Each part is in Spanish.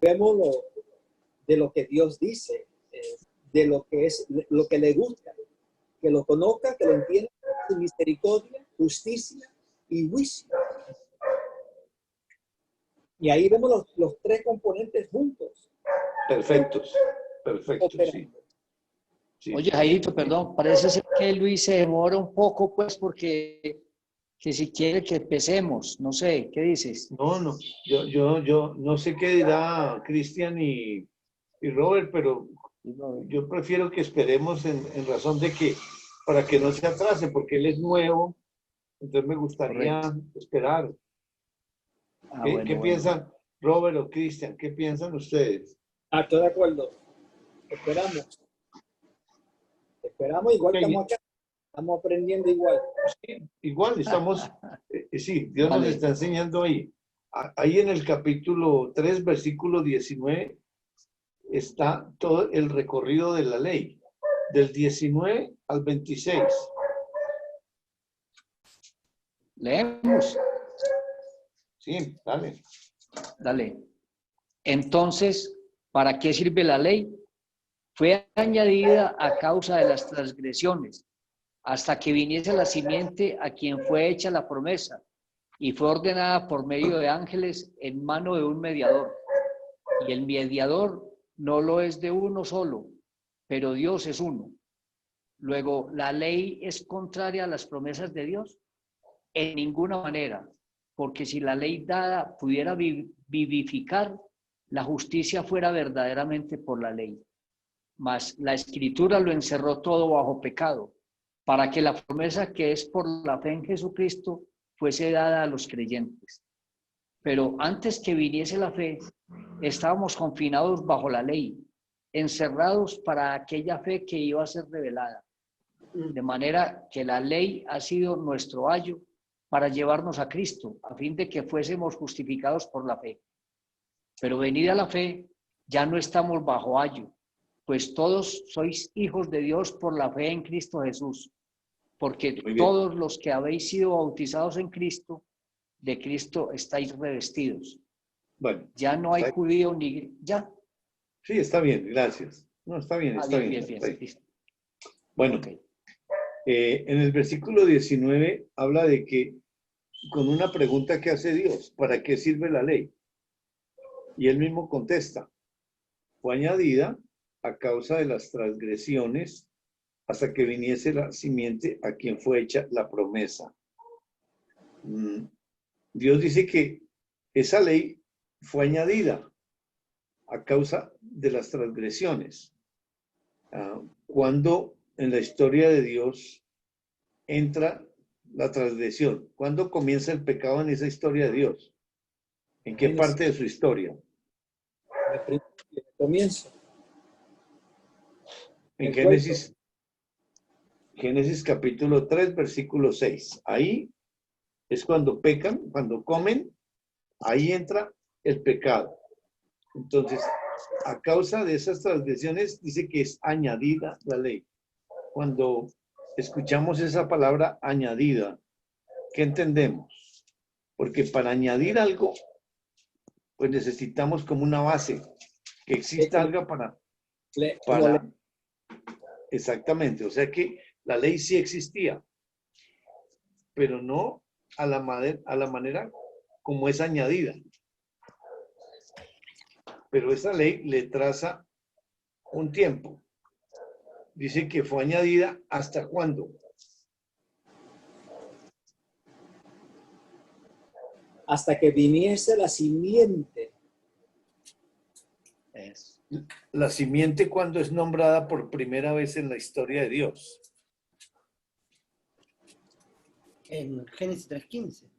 vemos de lo que Dios dice, de lo que es, lo que le gusta, que lo conozca, que lo entienda, su misericordia, justicia y juicio. Y ahí vemos los tres componentes juntos. Perfectos, perfecto, sí. Sí. Oye, Jairito, perdón, parece ser que Luis se demora un poco, pues, porque que si quiere que empecemos, no sé, ¿qué dices? No, yo no sé qué dirá Cristian y Robert, pero yo prefiero que esperemos en razón de que, para que no se atrase, porque él es nuevo, entonces me gustaría esperar. ¿Qué piensan, Robert o Cristian? ¿Qué piensan ustedes? Estoy de acuerdo. Esperamos, igual estamos acá. Estamos aprendiendo igual. Sí, igual estamos, sí, Dios nos está enseñando ahí. Ahí en el capítulo 3, versículo 19, está todo el recorrido de la ley, del 19 al 26. Leemos. Sí, dale. Dale. Entonces, ¿para qué sirve la ley? Fue añadida a causa de las transgresiones, hasta que viniese la simiente a quien fue hecha la promesa, y fue ordenada por medio de ángeles en mano de un mediador. Y el mediador no lo es de uno solo, pero Dios es uno. Luego, ¿la ley es contraria a las promesas de Dios? En ninguna manera, porque si la ley dada pudiera vivificar, la justicia fuera verdaderamente por la ley. Mas la Escritura lo encerró todo bajo pecado, para que la promesa que es por la fe en Jesucristo fuese dada a los creyentes. Pero antes que viniese la fe, estábamos confinados bajo la ley, encerrados para aquella fe que iba a ser revelada. De manera que la ley ha sido nuestro ayo para llevarnos a Cristo, a fin de que fuésemos justificados por la fe. Pero venida la fe, ya no estamos bajo ayo, pues todos sois hijos de Dios por la fe en Cristo Jesús, porque todos los que habéis sido bautizados en Cristo, de Cristo estáis revestidos. Bueno. Ya no hay judío ni... ¿Ya? Sí, está bien, gracias. No, está bien, está bien. Bueno, en el versículo 19 habla de que con una pregunta que hace Dios, ¿para qué sirve la ley? Y él mismo contesta, fue añadida a causa de las transgresiones hasta que viniese la simiente a quien fue hecha la promesa. Dios dice que esa ley fue añadida a causa de las transgresiones. Cuando en la historia de Dios entra la transgresión, ¿cuándo comienza el pecado en esa historia de Dios? ¿En qué parte de su historia? Comienzo. En Génesis capítulo 3, versículo 6. Ahí es cuando pecan, cuando comen, ahí entra el pecado. Entonces, a causa de esas transgresiones, dice que es añadida la ley. Cuando escuchamos esa palabra añadida, ¿qué entendemos? Porque para añadir algo, pues necesitamos como una base, que exista algo para exactamente, o sea que la ley sí existía, pero no a la manera como es añadida. Pero esa ley le traza un tiempo. Dice que fue añadida ¿hasta cuándo? Hasta que viniese la simiente. La simiente, ¿cuándo es nombrada por primera vez en la historia de Dios? En Génesis 3:15.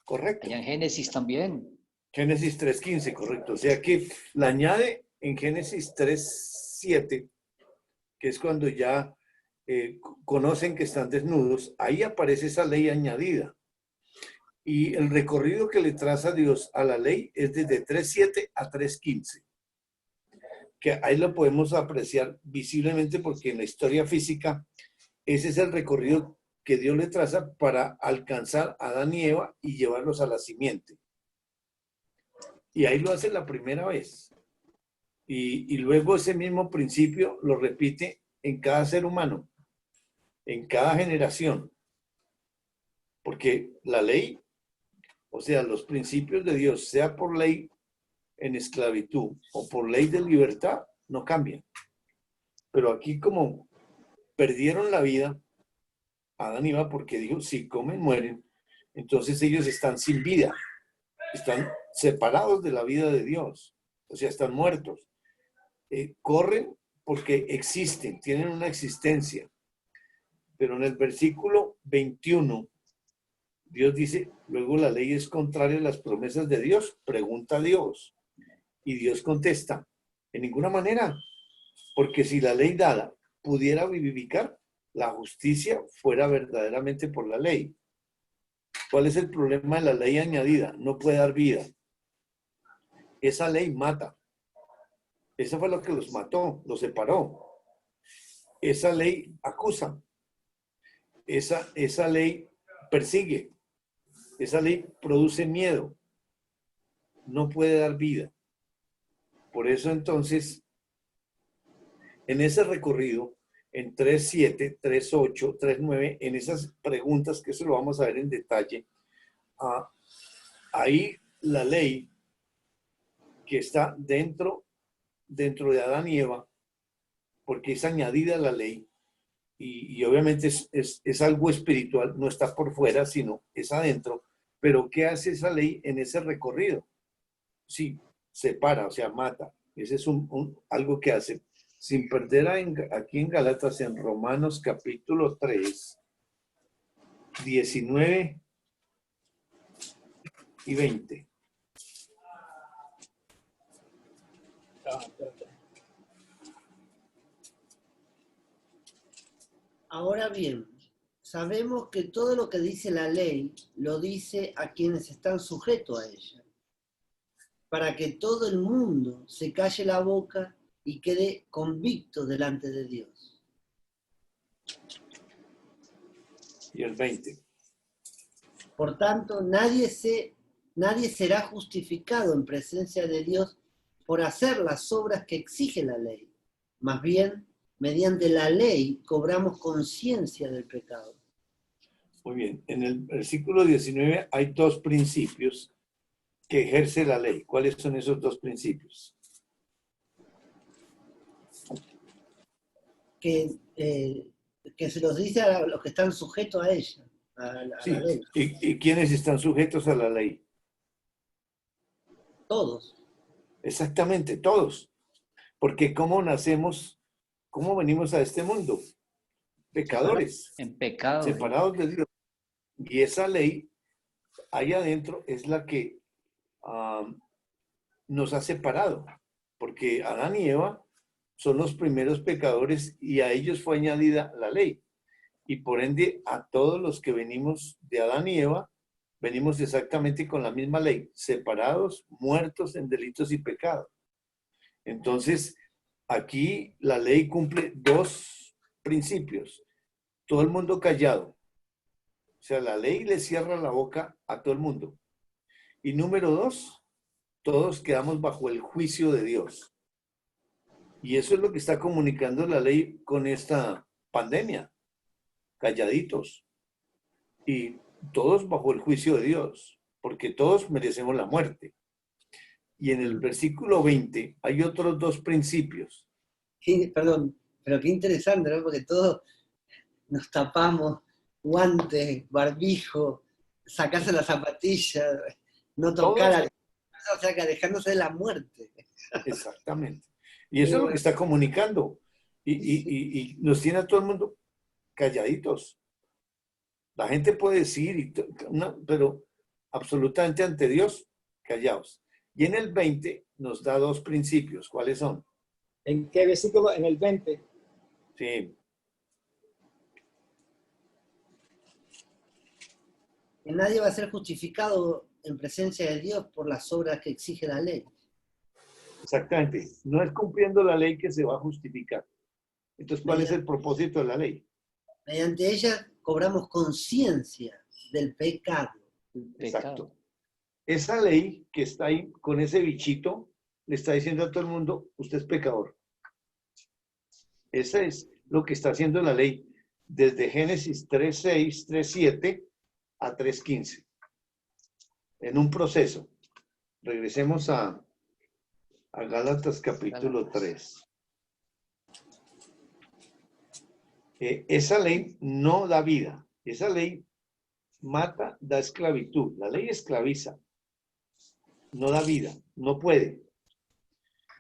Correcto. Y en Génesis también. Génesis 3:15, correcto. O sea que la añade en Génesis 3:7, que es cuando ya conocen que están desnudos, ahí aparece esa ley añadida. Y el recorrido que le traza Dios a la ley es desde 3:7 a 3:15. Que ahí lo podemos apreciar visiblemente porque en la historia física ese es el recorrido que Dios le traza para alcanzar a Adán y Eva y llevarlos a la simiente. Y ahí lo hace la primera vez. Y luego ese mismo principio lo repite en cada ser humano, en cada generación. Porque la ley, o sea, los principios de Dios, sea por ley en esclavitud o por ley de libertad, no cambian. Pero aquí como perdieron la vida, Adán y Eva, porque dijo, si comen, mueren, entonces ellos están sin vida, están separados de la vida de Dios, o sea, están muertos. Corren porque existen, tienen una existencia. Pero en el versículo 21, Dios dice, luego la ley es contraria a las promesas de Dios, pregunta a Dios. Y Dios contesta, en ninguna manera, porque si la ley dada pudiera vivificar, la justicia fuera verdaderamente por la ley. ¿Cuál es el problema de la ley añadida? No puede dar vida. Esa ley mata. Eso fue lo que los mató, los separó. Esa ley acusa. Esa ley persigue. Esa ley produce miedo. No puede dar vida. Por eso entonces, en ese recorrido, en 3.7, 3.8, 3.9, en esas preguntas, que eso lo vamos a ver en detalle, ahí la ley que está dentro de Adán y Eva, porque es añadida a la ley, y obviamente es algo espiritual, no está por fuera, sino es adentro. Pero ¿qué hace esa ley en ese recorrido? Sí, separa, o sea, mata. Ese es algo que hace. Sin perder aquí en Gálatas, en Romanos capítulo 3, 19 y 20. Ahora bien, sabemos que todo lo que dice la ley lo dice a quienes están sujetos a ella, para que todo el mundo se calle la boca y quede convicto delante de Dios. Y el 20. Por tanto, nadie será justificado en presencia de Dios por hacer las obras que exige la ley. Más bien, mediante la ley cobramos conciencia del pecado. Muy bien. En el versículo 19 hay dos principios que ejerce la ley. ¿Cuáles son esos dos principios? Que se los dice a los que están sujetos a ella, Sí. la ley. ¿Y quiénes están sujetos a la ley? Todos. Exactamente, todos. Porque ¿cómo nacemos? ¿Cómo venimos a este mundo? Pecadores, En pecado. separados de Dios. Y esa ley ahí adentro es la que nos ha separado. Porque Adán y Eva son los primeros pecadores y a ellos fue añadida la ley. Y por ende, a todos los que venimos de Adán y Eva, venimos exactamente con la misma ley, separados, muertos en delitos y pecados. Entonces, aquí la ley cumple dos principios. Todo el mundo callado. O sea, la ley le cierra la boca a todo el mundo. Y número dos, todos quedamos bajo el juicio de Dios. Y eso es lo que está comunicando la ley con esta pandemia. Calladitos. Y todos bajo el juicio de Dios, porque todos merecemos la muerte. Y en el versículo 20 hay otros dos principios. Sí, perdón, pero qué interesante, ¿no? Porque todos nos tapamos, guantes, barbijo, sacarse las zapatillas, no tocar, o sea, que alejándose de la muerte. Exactamente. Y eso es lo que está comunicando. Y nos tiene a todo el mundo calladitos. La gente puede decir, pero absolutamente ante Dios, callados. Y en el 20 nos da dos principios. ¿Cuáles son? ¿En qué versículo? En el 20. Sí. Que nadie va a ser justificado en presencia de Dios por las obras que exige la ley. Exactamente. No es cumpliendo la ley que se va a justificar. Entonces, ¿cuál es el propósito de la ley? Mediante ella cobramos conciencia del pecado. Exacto. Esa ley que está ahí con ese bichito, le está diciendo a todo el mundo, usted es pecador. Eso es lo que está haciendo la ley desde Génesis 3:6, 3:7 a 3:15. En un proceso. Regresemos a Gálatas capítulo 3. Esa ley no da vida. Esa ley mata, da esclavitud. La ley esclaviza. No da vida. No puede.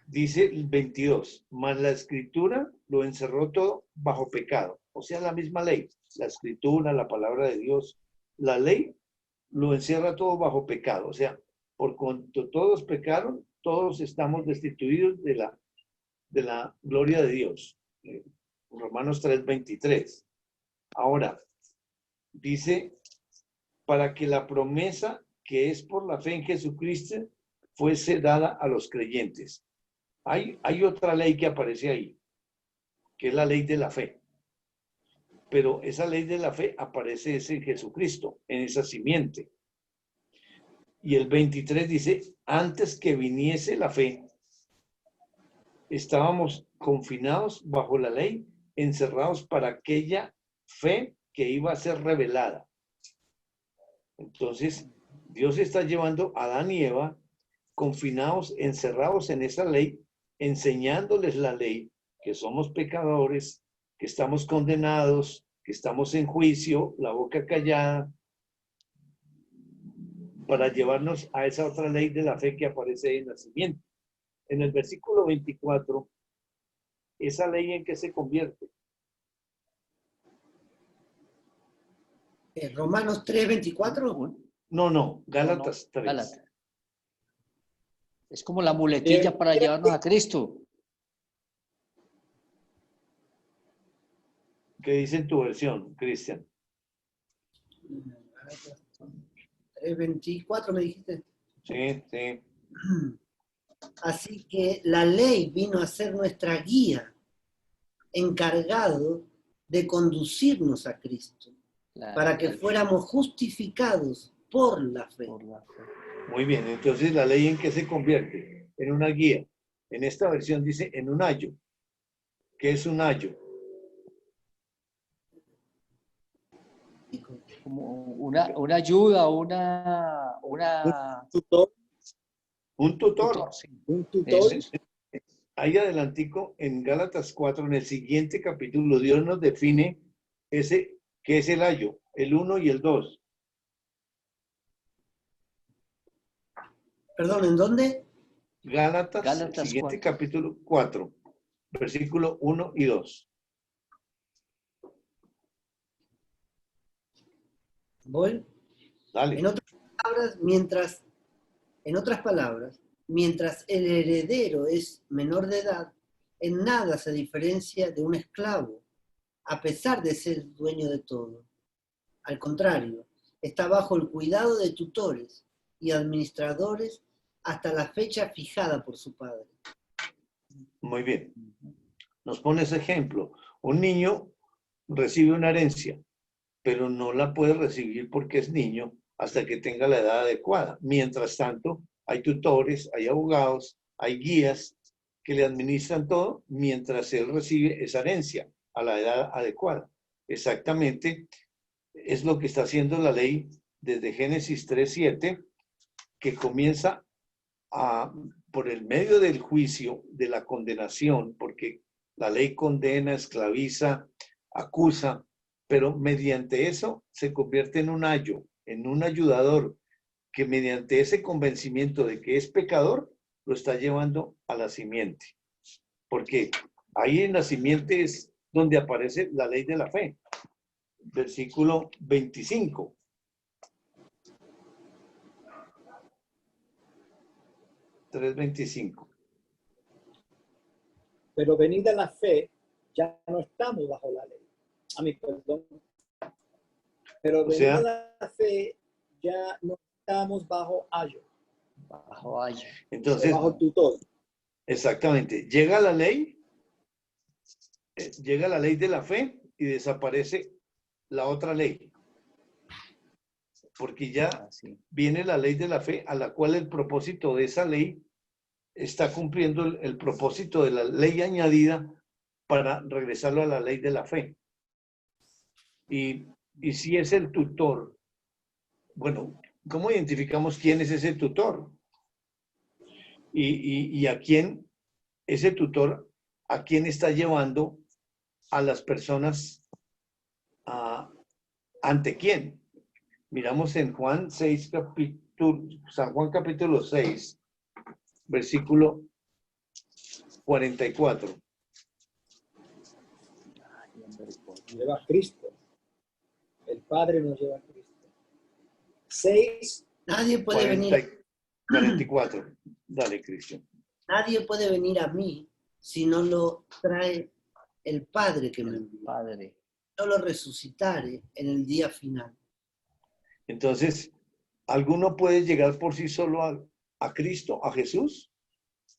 Dice el 22. Mas la escritura lo encerró todo bajo pecado. O sea, la misma ley. La escritura, la palabra de Dios. La ley lo encierra todo bajo pecado. O sea, por cuanto todos pecaron, todos estamos destituidos de la gloria de Dios. Romanos 3:23. Ahora, dice, para que la promesa que es por la fe en Jesucristo fuese dada a los creyentes. Hay otra ley que aparece ahí, que es la ley de la fe. Pero esa ley de la fe aparece en Jesucristo, en esa simiente. Y el 23 dice, antes que viniese la fe, estábamos confinados bajo la ley, encerrados para aquella fe que iba a ser revelada. Entonces, Dios está llevando a Adán y Eva confinados, encerrados en esa ley, enseñándoles la ley, que somos pecadores, que estamos condenados, que estamos en juicio, la boca callada, para llevarnos a esa otra ley de la fe que aparece en nacimiento. En el versículo 24, ¿esa ley en qué se convierte? Romanos 3:24. No, Gálatas 3. Gálatas. Es como la muletilla para llevarnos a Cristo. ¿Qué dice en tu versión, Cristian? 3:24 me dijiste. Sí. Así que la ley vino a ser nuestra guía, encargado de conducirnos a Cristo, para que fuéramos justificados por la fe. Muy bien, entonces la ley en qué se convierte? En una guía. En esta versión dice en un ayo. ¿Qué es un ayo? Como una ayuda, Tutor, Un tutor. sí. un tutor. Ahí adelantico, en Gálatas 4, en el siguiente capítulo, Dios nos define qué es el ayo, el 1 y el 2. Perdón, ¿en dónde? Gálatas siguiente 4. capítulo 4, versículo 1 y 2. ¿Voy? Dale. En otras palabras, mientras el heredero es menor de edad, en nada se diferencia de un esclavo, a pesar de ser dueño de todo. Al contrario, está bajo el cuidado de tutores y administradores hasta la fecha fijada por su padre. Muy bien. Nos pone ese ejemplo. Un niño recibe una herencia, pero no la puede recibir porque es niño hasta que tenga la edad adecuada. Mientras tanto, hay tutores, hay abogados, hay guías que le administran todo mientras él recibe esa herencia a la edad adecuada. Exactamente es lo que está haciendo la ley desde Génesis 3:7, que comienza por el medio del juicio, de la condenación, porque la ley condena, esclaviza, acusa, pero mediante eso se convierte en un ayo, en un ayudador, que mediante ese convencimiento de que es pecador, lo está llevando a la simiente. Porque ahí en la simiente es donde aparece la ley de la fe. Versículo 25. Pero venida la fe, ya no estamos bajo la ley. Perdón. Pero venida la fe, ya no estamos bajo ayo. Bajo ayo. Entonces, bajo tutor. Exactamente. Llega la ley de la fe y desaparece la otra ley. Porque ya viene la ley de la fe, a la cual el propósito de esa ley está cumpliendo el propósito de la ley añadida para regresarlo a la ley de la fe. Y si es el tutor, bueno, ¿cómo identificamos quién es ese tutor? Y a quién, ese tutor, a quién está llevando a las personas ante quién. Miramos en Juan 6, San Juan capítulo 6, versículo 44. Lleva a Cristo. El Padre nos lleva a Cristo. 6. Nadie puede venir. 44. Dale, Cristian. Nadie puede venir a mí si no lo trae el Padre que me envió. Padre. Yo lo resucitaré en el día final. Entonces, ¿alguno puede llegar por sí solo a Cristo, a Jesús?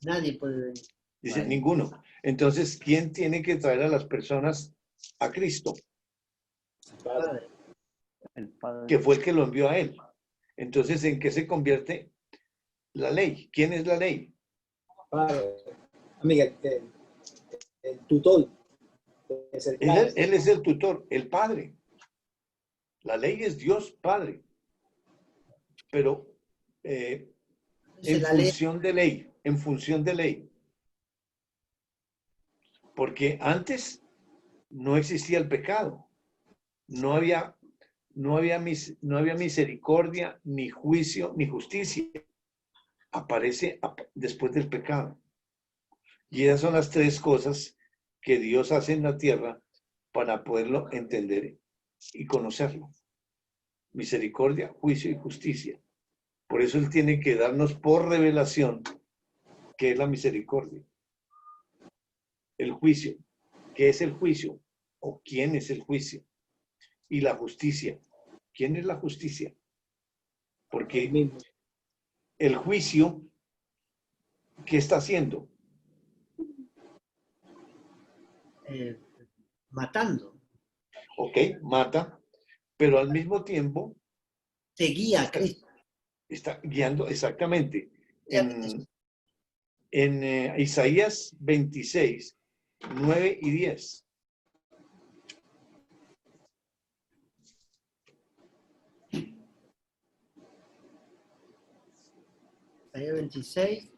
Nadie puede venir. Dice, Vale. ninguno. Entonces, ¿quién tiene que traer a las personas a Cristo? Padre. El Padre. Que fue el que lo envió a él. Entonces, ¿en qué se convierte la ley? ¿Quién es la ley? Padre. Amiga, el tutor. Es el padre. Él es el tutor, el Padre. La ley es Dios Padre. Pero en La ley, función de ley, en función de ley. Porque antes no existía el pecado. No había misericordia, ni juicio, ni justicia. Aparece después del pecado. Y esas son las tres cosas que Dios hace en la tierra para poderlo entender y conocerlo. Misericordia, juicio y justicia. Por eso Él tiene que darnos por revelación qué es la misericordia. El juicio, ¿qué es el juicio? ¿O quién es el juicio? Y la justicia, ¿quién es la justicia? Porque el juicio, ¿qué está haciendo? matando. Ok, mata, pero al mismo tiempo Te guía a Cristo. está guiando exactamente. En Isaías 26, 9 y 10. Isaías 26,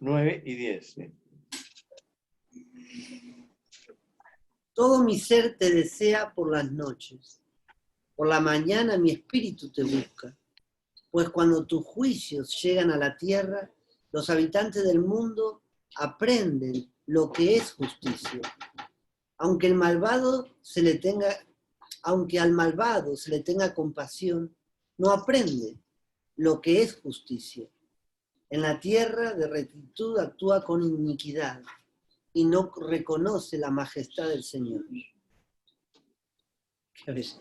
9 y 10. ¿Sí? Todo mi ser te desea por las noches. Por la mañana mi espíritu te busca. Pues cuando tus juicios llegan a la tierra, los habitantes del mundo aprenden lo que es justicia. Aunque al malvado se le tenga compasión, no aprende lo que es justicia. En la tierra de rectitud actúa con iniquidad y no reconoce la majestad del Señor. ¿Qué ves?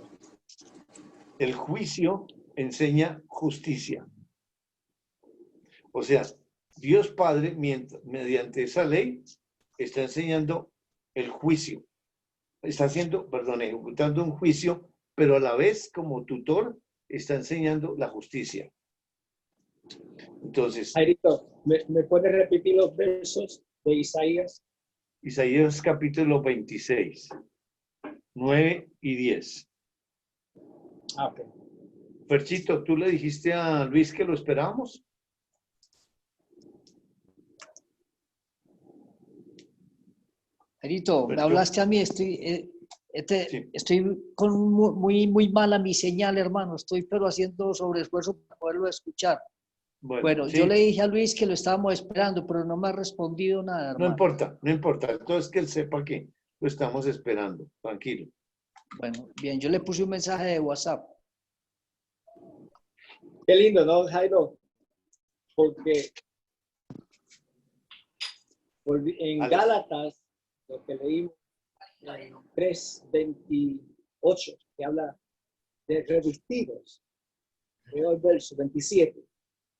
El juicio enseña justicia. O sea, Dios Padre, mediante esa ley, está enseñando el juicio. Está ejecutando un juicio, pero a la vez, como tutor, está enseñando la justicia. Entonces, Jairito, ¿me puedes repetir los versos de Isaías? Isaías capítulo 26, 9 y 10. Ok. Ferchito, ¿tú le dijiste a Luis que lo esperábamos? Jairito, me hablaste a mí, estoy con muy mala mi señal, hermano. Estoy pero haciendo sobreesfuerzo para poderlo escuchar. Bueno, sí. yo le dije a Luis que lo estábamos esperando, pero no me ha respondido nada, hermano. No importa. Entonces que él sepa que lo estamos esperando. Tranquilo. Bueno, bien, yo le puse un mensaje de WhatsApp. Qué lindo, ¿no, Jairo? Porque en Gálatas, lo que leímos en 3:28, que habla de revestidos, leo el verso 27,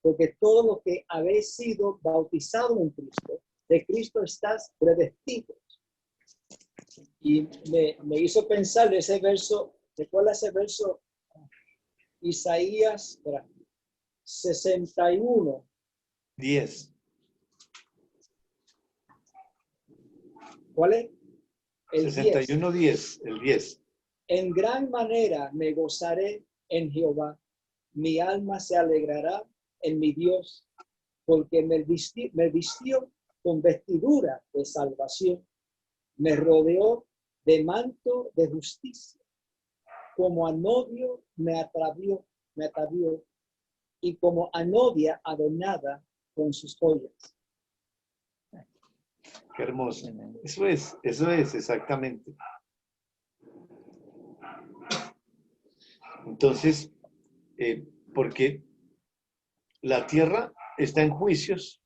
porque todo lo que habéis sido bautizado en Cristo, de Cristo estás revestidos. Y me hizo pensar de ese verso, ¿recuerda ese verso? Isaías 61. 10. ¿Cuál es? El 10. 61:10, el 10. En gran manera me gozaré en Jehová. Mi alma se alegrará en mi Dios, porque me vistió con vestidura de salvación. Me rodeó de manto de justicia. Como a novio me atavió, y como a novia adornada con sus joyas. Qué hermoso. Eso es exactamente. Entonces, porque la tierra está en juicios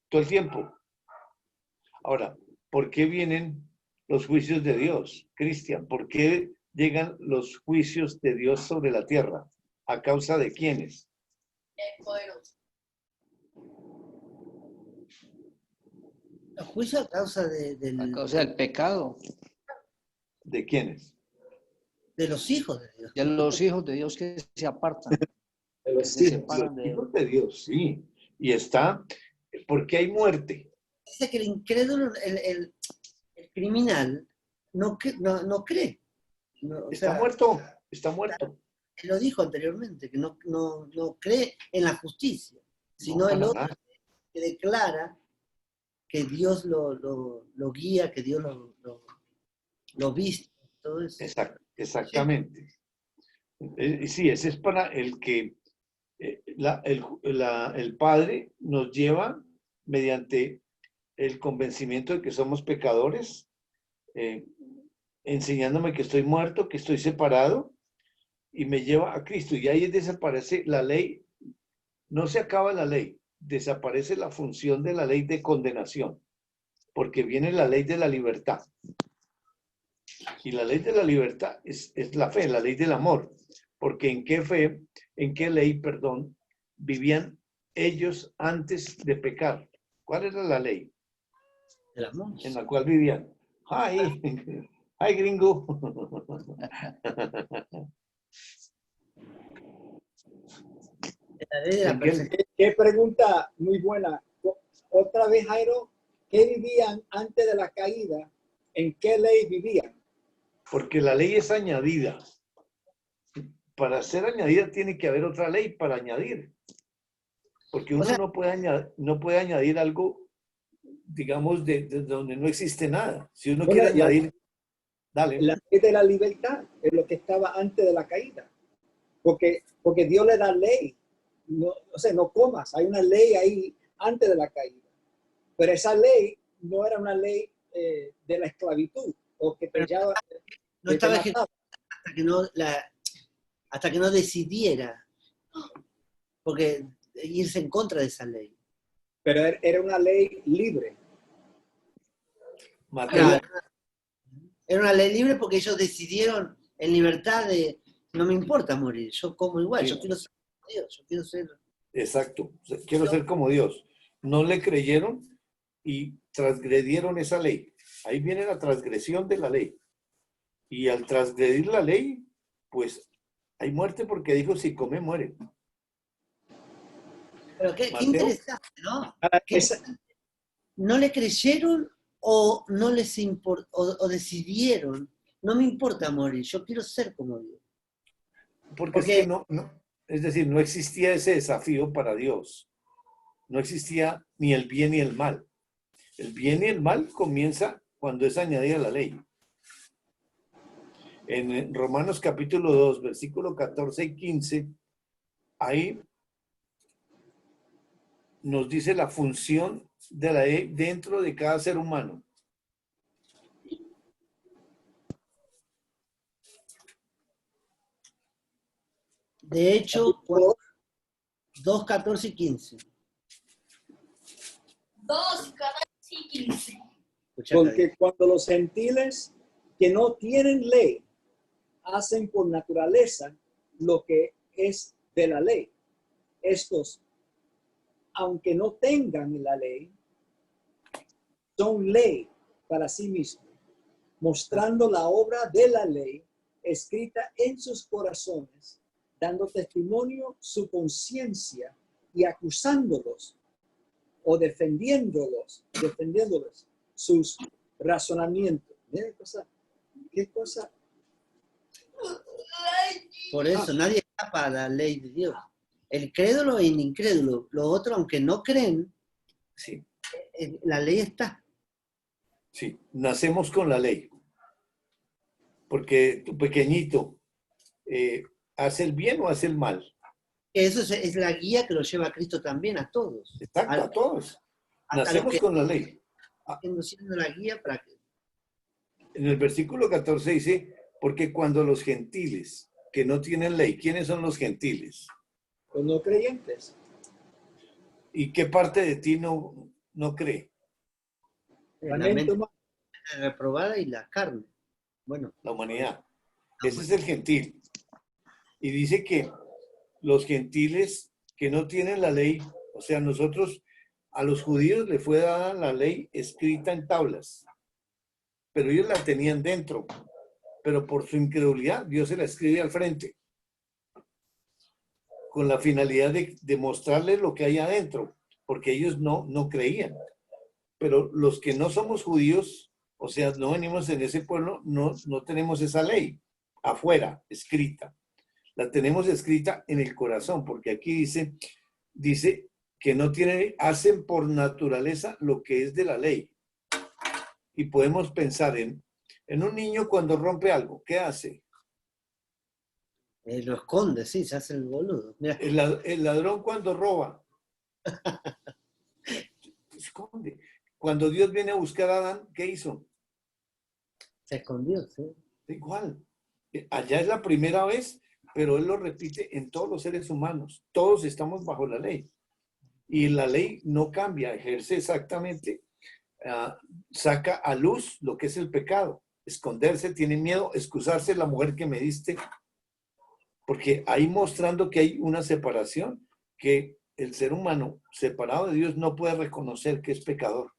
todo el tiempo. Ahora, ¿por qué vienen los juicios de Dios, Cristian? ¿Por qué llegan los juicios de Dios sobre la tierra? ¿A causa de quiénes? El juicio a causa A causa del pecado ¿De quiénes? de los hijos de Dios. de los hijos de Dios que se apartan, De que los se hijos. separan Los de él. hijos de Dios, sí. Y está, porque hay muerte. Dice que el incrédulo, el criminal, no cree. No, o Está sea, muerto, está muerto. él lo dijo anteriormente, que no cree en la justicia, sino No, el para otro nada. que declara que Dios lo guía, que Dios lo viste, todo eso. Exactamente. Sí, ese es para el que el Padre nos lleva mediante el convencimiento de que somos pecadores, enseñándome que estoy muerto, que estoy separado, y me lleva a Cristo. Y ahí desaparece la ley, no se acaba la ley, desaparece la función de la ley de condenación, porque viene la ley de la libertad. Y la ley de la libertad es la fe, la ley del amor. Porque en qué ley, perdón, vivían ellos antes de pecar. ¿Cuál era la ley El amor. en la cual vivían? ¡Ay! ¡Ay, gringo! La ley de la perfección. Qué pregunta muy buena. Otra vez, Jairo, ¿qué vivían antes de la caída? ¿En qué ley vivían? Porque la ley es añadida. Para ser añadida tiene que haber otra ley para añadir. Porque uno no puede añadir algo, digamos, de donde no existe nada. Si uno quiere añadir, dale. La ley de la libertad es lo que estaba antes de la caída. Porque Dios le da ley. No, o sea, no comas. Hay una ley ahí antes de la caída. Pero esa ley no era una ley de la esclavitud. O que te llevaba, No estaba ejecutada hasta que no decidiera, porque irse en contra de esa ley. pero era una ley libre. Materia, Era una ley libre porque ellos decidieron en libertad de, no me importa morir, yo como igual, Sí. yo quiero ser como Dios, yo quiero ser... exacto. Quiero ser como Dios. No le creyeron y transgredieron esa ley. Ahí viene la transgresión de la ley. Y al transgredir la ley, pues hay muerte porque dijo, si come, muere. Pero qué Mateo. interesante, ¿no? Esa, No le creyeron o no les importó, o decidieron, no me importa morir, yo quiero ser como Dios. Porque es que no, es decir, no existía ese desafío para Dios. No existía ni el bien ni el mal. El bien y el mal comienza cuando es añadida la ley. En Romanos capítulo 2, versículo 14 y 15, ahí nos dice la función de la ley dentro de cada ser humano. De hecho, 2, 14 y 15. 2, 14 y 15. porque cuando los gentiles que no tienen ley hacen por naturaleza lo que es de la ley, estos, aunque no tengan la ley, son ley para sí mismos, mostrando la obra de la ley escrita en sus corazones, dando testimonio su conciencia y acusándolos o defendiéndolos sus razonamiento. Mira qué cosa. Por eso nadie escapa a la ley de Dios. El crédulo y el incrédulo, los otros, aunque no creen, Sí, la ley está. sí, nacemos con la ley. Porque tu pequeñito hace el bien o hace el mal. Eso es la guía que lo lleva a Cristo también a todos. Exacto, a todos. Hasta los Nacemos que con la ley. están siendo la guía para que... En el versículo 14 dice, porque cuando los gentiles que no tienen ley, ¿quiénes son los gentiles? Los no creyentes. ¿Y qué parte de ti no cree? La La mente mente humana. reprobada y la carne. Bueno, La humanidad. Ese es el gentil. Y dice que los gentiles que no tienen la ley, o sea, nosotros, a los judíos le fue dada la ley escrita en tablas, pero ellos la tenían dentro, pero por su incredulidad Dios se la escribe al frente, con la finalidad de mostrarles lo que hay adentro, porque ellos no creían. Pero los que no somos judíos, o sea, no venimos en ese pueblo, no tenemos esa ley afuera, escrita. La tenemos escrita en el corazón, porque aquí dice que no tienen, hacen por naturaleza lo que es de la ley. Y podemos pensar en un niño cuando rompe algo, ¿qué hace? lo esconde, sí, se hace el boludo. Mira, El ladrón cuando roba, esconde. Cuando Dios viene a buscar a Adán, ¿qué hizo? se escondió, sí. Igual. Allá es la primera vez, pero él lo repite en todos los seres humanos. Todos estamos bajo la ley. Y la ley no cambia, ejerce exactamente, saca a luz lo que es el pecado. Esconderse, tiene miedo, excusarse, la mujer que me diste. Porque ahí mostrando que hay una separación, que el ser humano separado de Dios no puede reconocer que es pecador.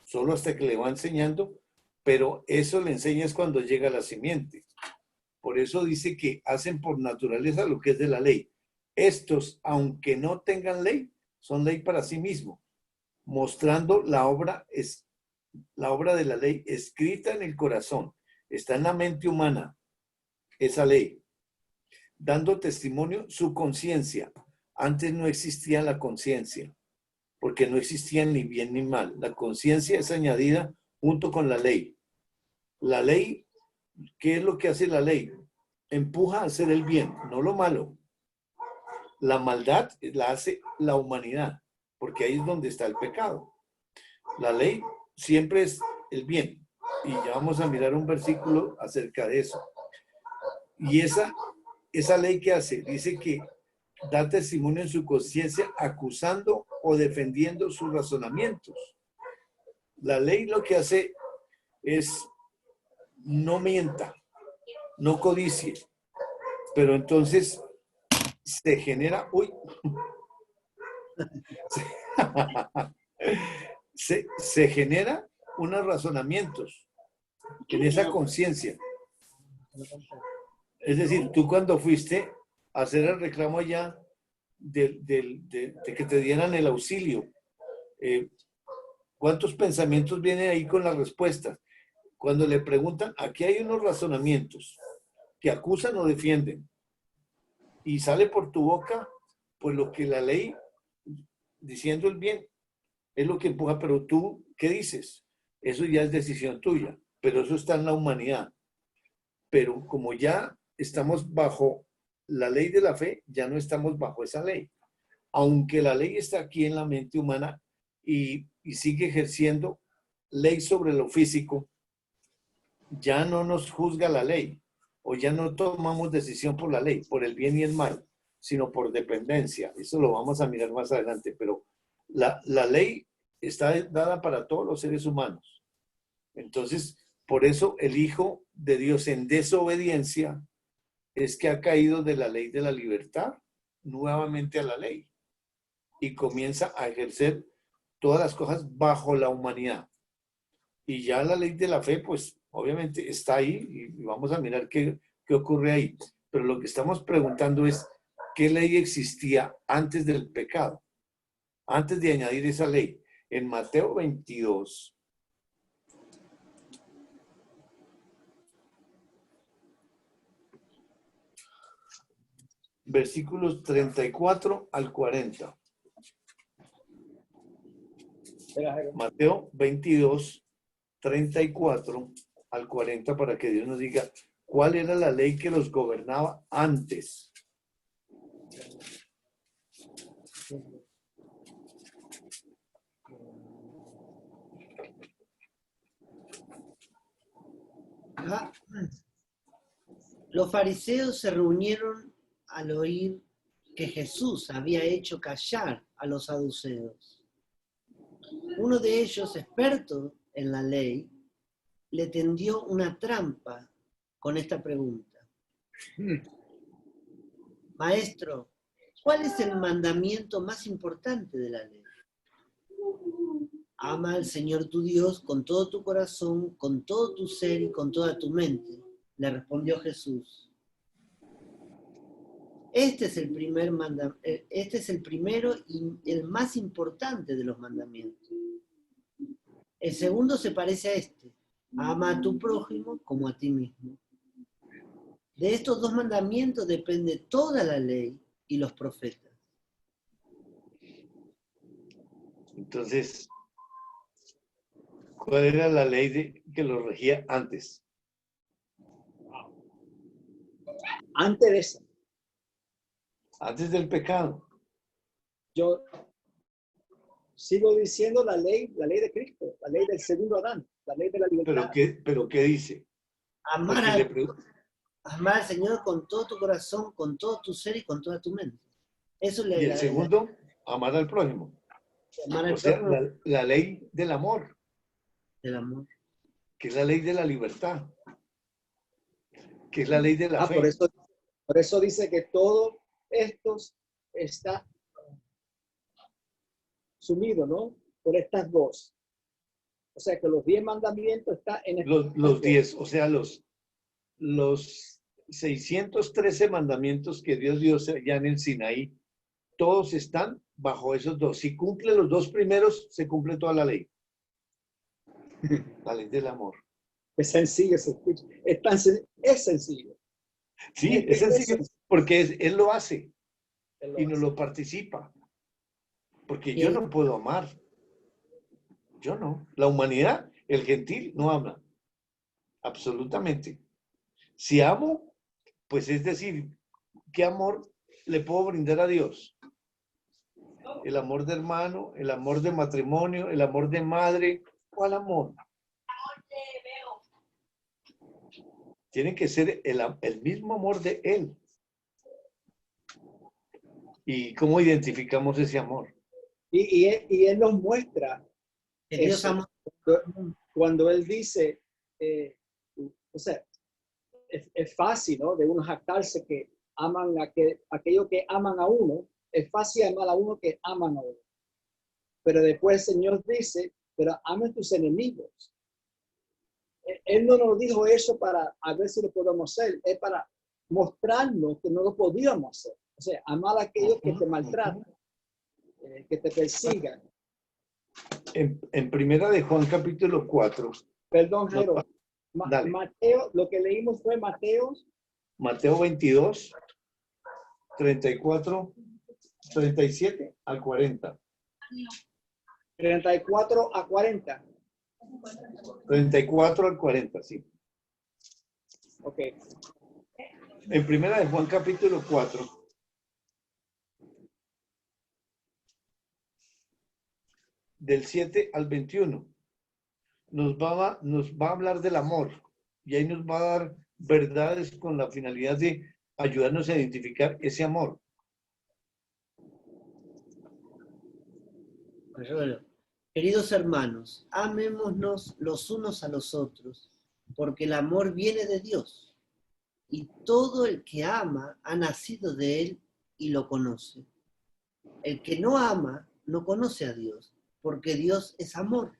Solo hasta que le va enseñando, pero eso le enseña es cuando llega la simiente. Por eso dice que hacen por naturaleza lo que es de la ley. Estos, aunque no tengan ley, son ley para sí mismos, mostrando la obra de la ley escrita en el corazón. Está en la mente humana, esa ley, dando testimonio su conciencia. Antes no existía la conciencia, porque no existía ni bien ni mal. La conciencia es añadida junto con la ley. La ley, ¿qué es lo que hace la ley? Empuja a hacer el bien, no lo malo. La maldad la hace la humanidad, porque ahí es donde está el pecado. La ley siempre es el bien. Y ya vamos a mirar un versículo acerca de eso. Y esa ley que hace, dice que da testimonio en su conciencia acusando o defendiendo sus razonamientos. La ley lo que hace es no mienta, no codicie, pero entonces se genera, se genera unos razonamientos en esa conciencia. Es decir, tú cuando fuiste a hacer el reclamo allá de que te dieran el auxilio, ¿cuántos pensamientos vienen ahí con las respuestas? Cuando le preguntan, aquí hay unos razonamientos que acusan o defienden, y sale por tu boca, pues lo que la ley, diciendo el bien, es lo que empuja, pero tú, ¿qué dices? Eso ya es decisión tuya, pero eso está en la humanidad. Pero como ya estamos bajo la ley de la fe, ya no estamos bajo esa ley. Aunque la ley está aquí en la mente humana y sigue ejerciendo ley sobre lo físico, ya no nos juzga la ley, o ya no tomamos decisión por la ley, por el bien y el mal, sino por dependencia. Eso lo vamos a mirar más adelante, pero la ley está dada para todos los seres humanos. Entonces, por eso el Hijo de Dios en desobediencia es que ha caído de la ley de la libertad nuevamente a la ley y comienza a ejercer todas las cosas bajo la humanidad. Y ya la ley de la fe, pues obviamente está ahí y vamos a mirar qué ocurre ahí. Pero lo que estamos preguntando es, ¿qué ley existía antes del pecado? Antes de añadir esa ley. En Mateo 22, versículos 34 al 40. Espera, Jairo. Mateo 22, 34 al 40, para que Dios nos diga cuál era la ley que los gobernaba antes. Ah, los fariseos se reunieron al oír que Jesús había hecho callar a los saduceos. Uno de ellos, experto en la ley, le tendió una trampa con esta pregunta. Maestro, ¿cuál es el mandamiento más importante de la ley? Ama al Señor tu Dios con todo tu corazón, con todo tu ser y con toda tu mente, le respondió Jesús. Este es el primero y el más importante de los mandamientos. El segundo se parece a este. Ama a tu prójimo como a ti mismo. De estos dos mandamientos depende toda la ley y los profetas. Entonces, ¿cuál era la ley que lo regía antes? Antes de eso, Antes del pecado. yo sigo diciendo la ley de Cristo, la ley del segundo Adán, la ley de la libertad. ¿Pero qué dice? Amar Porque al Señor con todo tu corazón, con todo tu ser y con toda tu mente. Eso y el segundo, amar al prójimo. amar al O sea, prójimo la ley del amor, del amor. que es la ley de la libertad, que es la ley de la fe. Por eso dice que todo esto está sumido, ¿no? Por estas dos. O sea que los 10 mandamientos están en estas Los dos. 10, o sea, los 613 mandamientos que Dios dio ya en el Sinaí, todos están bajo esos dos. Si cumple los dos primeros, se cumple toda la ley. La ley del amor. Es sencillo, se escucha. Es sencillo. Sí, es sencillo, porque él lo hace Él lo y nos hace. lo participa. Porque yo no puedo amar. Yo no. La humanidad, el gentil, no ama. Absolutamente. Si amo, pues es decir, ¿qué amor le puedo brindar a Dios? El amor de hermano, el amor de matrimonio, el amor de madre. ¿Cuál amor? Tiene que ser el mismo amor de Él. ¿Y cómo identificamos ese amor? Y él nos muestra Que Dios eso. ama. Cuando él dice, o sea, es fácil, ¿no? De uno jactarse que aman aquellos que aman a uno. Es fácil amar a uno que aman a uno. Pero después el Señor dice, pero ama a tus enemigos. Él no nos dijo eso para a ver si lo podemos hacer. Es para mostrarnos que no lo podíamos hacer. O sea, amar a aquellos que te maltratan, que te persigan. En primera de Juan capítulo 4, Perdón, Jairo. Dale. Mateo, lo que leímos fue Mateo 22, 34, 37 al 40. 34 a 40. 34 al 40, sí. Ok. En primera de Juan capítulo 4, del 7 al 21, nos va a hablar del amor y ahí nos va a dar verdades con la finalidad de ayudarnos a identificar ese amor. Queridos hermanos, amémonos los unos a los otros, porque el amor viene de Dios, y todo el que ama ha nacido de Él y lo conoce. El que no ama no conoce a Dios, porque Dios es amor.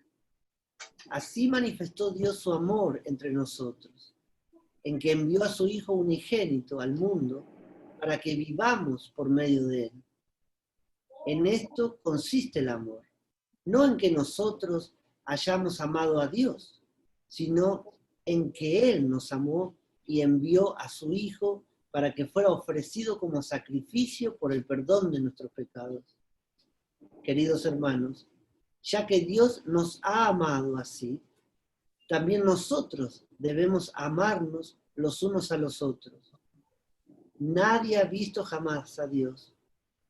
Así manifestó Dios su amor entre nosotros, en que envió a su Hijo unigénito al mundo para que vivamos por medio de Él. En esto consiste el amor, no en que nosotros hayamos amado a Dios, sino en que Él nos amó y envió a su Hijo para que fuera ofrecido como sacrificio por el perdón de nuestros pecados. Queridos hermanos, ya que Dios nos ha amado así, también nosotros debemos amarnos los unos a los otros. Nadie ha visto jamás a Dios,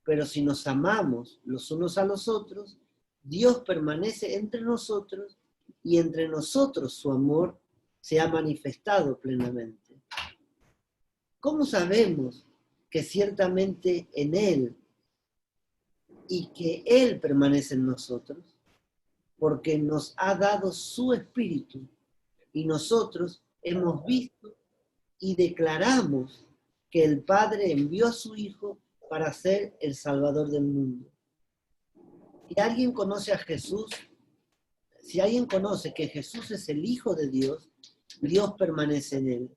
pero si nos amamos los unos a los otros, Dios permanece entre nosotros y entre nosotros su amor se ha manifestado plenamente. ¿Cómo sabemos que ciertamente en Él y que Él permanece en nosotros? Porque nos ha dado su Espíritu y nosotros hemos visto y declaramos que el Padre envió a su Hijo para ser el Salvador del mundo. Si alguien conoce a Jesús, si alguien conoce que Jesús es el Hijo de Dios, Dios permanece en Él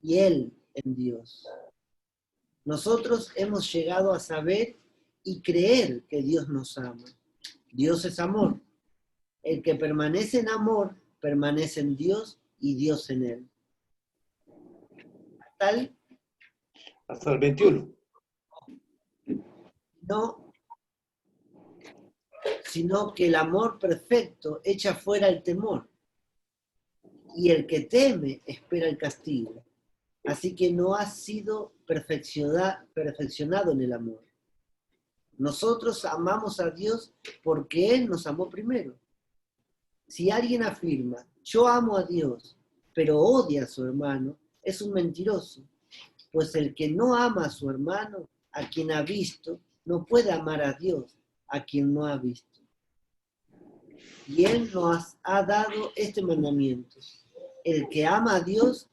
y Él en Dios. Nosotros hemos llegado a saber y creer que Dios nos ama. Dios es amor. El que permanece en amor, permanece en Dios y Dios en él. Tal, Hasta el 21. no, sino que el amor perfecto echa fuera el temor. Y el que teme espera el castigo. Así que no ha sido perfeccionado en el amor. Nosotros amamos a Dios porque Él nos amó primero. Si alguien afirma, yo amo a Dios, pero odia a su hermano, es un mentiroso. Pues el que no ama a su hermano, a quien ha visto, no puede amar a Dios, a quien no ha visto. Y Él nos ha dado este mandamiento. El que ama a Dios,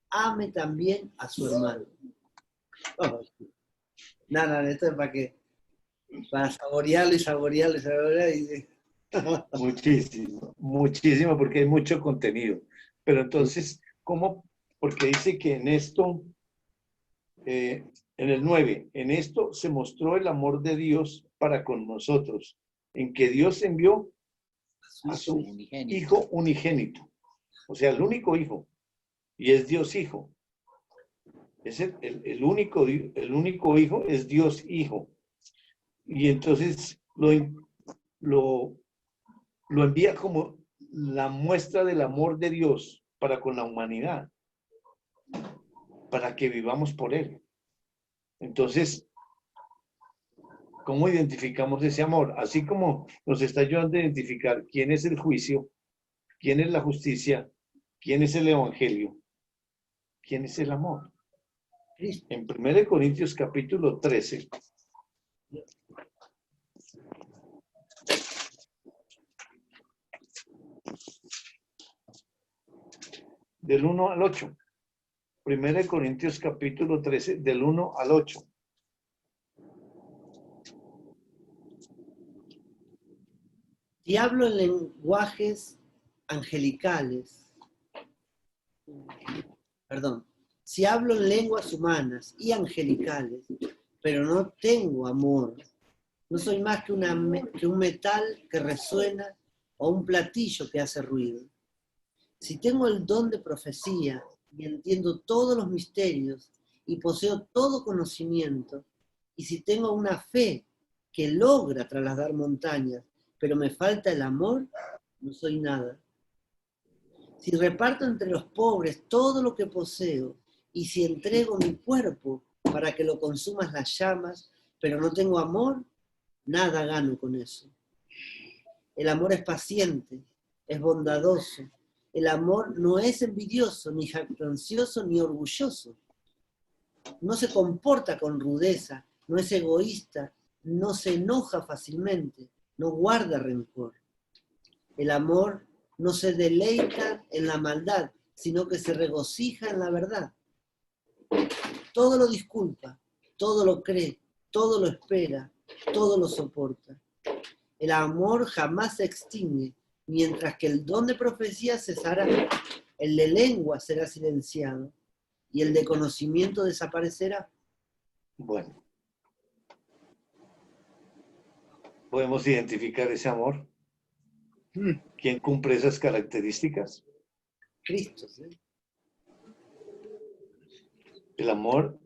ame también a su hermano. Oh, nada, esto es para saborearlo y saborearlo y saborearlo. Muchísimo, muchísimo, porque hay mucho contenido. Pero entonces, ¿cómo? Porque dice que en esto, en el 9, en esto se mostró el amor de Dios para con nosotros, en que Dios envió a su Hijo unigénito, o sea, el único Hijo, y es Dios Hijo. Es el único Hijo es Dios Hijo. Y entonces lo envía como la muestra del amor de Dios para con la humanidad, para que vivamos por Él. Entonces, ¿cómo identificamos ese amor? Así como nos está ayudando a identificar quién es el juicio, quién es la justicia, quién es el evangelio, quién es el amor. En 1 Corintios capítulo 13, del 1 al 8. 1 Corintios capítulo 13, del 1 al 8. Si hablo en lenguajes angelicales, si hablo en lenguas humanas y angelicales, pero no tengo amor, no soy más que un metal que resuena o un platillo que hace ruido. Si tengo el don de profecía y entiendo todos los misterios y poseo todo conocimiento, y si tengo una fe que logra trasladar montañas, pero me falta el amor, no soy nada. Si reparto entre los pobres todo lo que poseo, y si entrego mi cuerpo para que lo consumas las llamas, pero no tengo amor, nada gano con eso. El amor es paciente, es bondadoso. El amor no es envidioso, ni jactancioso, ni orgulloso. No se comporta con rudeza, no es egoísta, no se enoja fácilmente, no guarda rencor. El amor no se deleita en la maldad, sino que se regocija en la verdad. Todo lo disculpa, todo lo cree, todo lo espera, todo lo soporta. El amor jamás se extingue, mientras que el don de profecía cesará, el de lengua será silenciado y el de conocimiento desaparecerá. Bueno, podemos identificar ese amor. ¿Quién cumple esas características? Cristo, ¿sí? El amor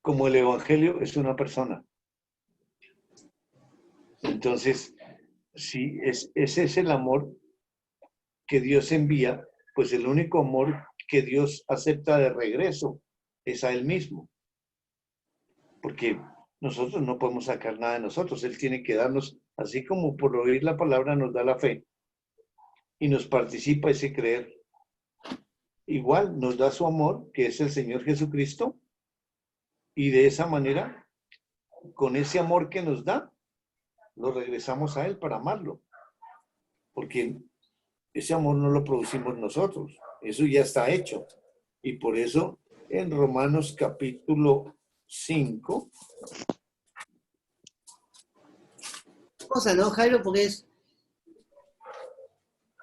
como el Evangelio es una persona. Entonces, si ese es el amor que Dios envía, pues el único amor que Dios acepta de regreso es a Él mismo. Porque nosotros no podemos sacar nada de nosotros. Él tiene que darnos, así como por oír la palabra nos da la fe y nos participa ese creer. Igual nos da su amor, que es el Señor Jesucristo, y de esa manera, con ese amor que nos da, lo regresamos a Él para amarlo. Porque ese amor no lo producimos nosotros, eso ya está hecho. Y por eso en Romanos capítulo 5. Cosa, ¿no, Jairo? Porque es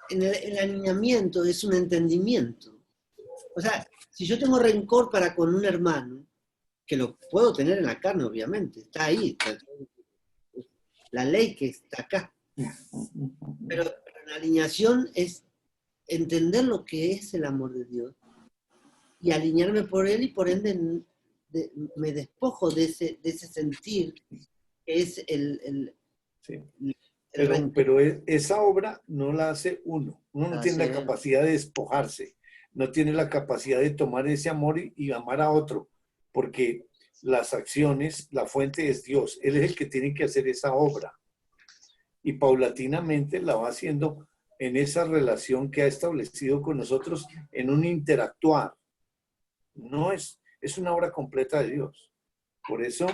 en el alineamiento es un entendimiento. O sea, si yo tengo rencor para con un hermano, que lo puedo tener en la carne, obviamente, está ahí, está la ley que está acá. Pero la alineación es entender lo que es el amor de Dios y alinearme por Él, y por ende me despojo de ese sentir que es Sí. el rencor. Pero esa obra no la hace uno. Uno no tiene la capacidad de despojarse, no tiene la capacidad de tomar ese amor y amar a otro, porque las acciones, la fuente es Dios. Él es el que tiene que hacer esa obra. Y paulatinamente la va haciendo en esa relación que ha establecido con nosotros, en un interactuar. No es una obra completa de Dios. Por eso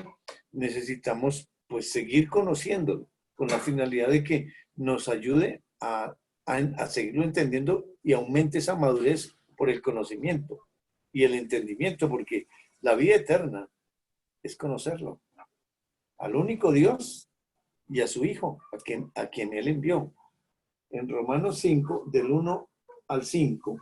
necesitamos pues seguir conociéndolo, con la finalidad de que nos ayude a seguirlo entendiendo y aumente esa madurez por el conocimiento y el entendimiento, porque la vida eterna es conocerlo, al único Dios y a su Hijo, a quien Él envió. En Romanos 5, del 1 al 5,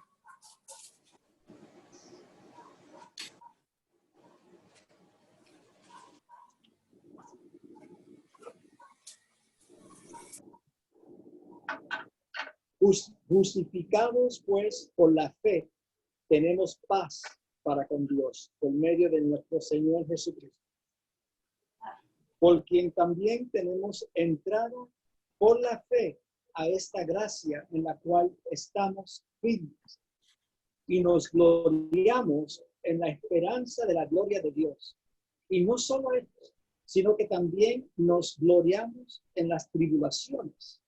Justificados pues por la fe, tenemos paz para con Dios por medio de nuestro Señor Jesucristo, por quien también tenemos entrada por la fe a esta gracia en la cual estamos firmes y nos gloriamos en la esperanza de la gloria de Dios. Y no solo esto, sino que también nos gloriamos en las tribulaciones,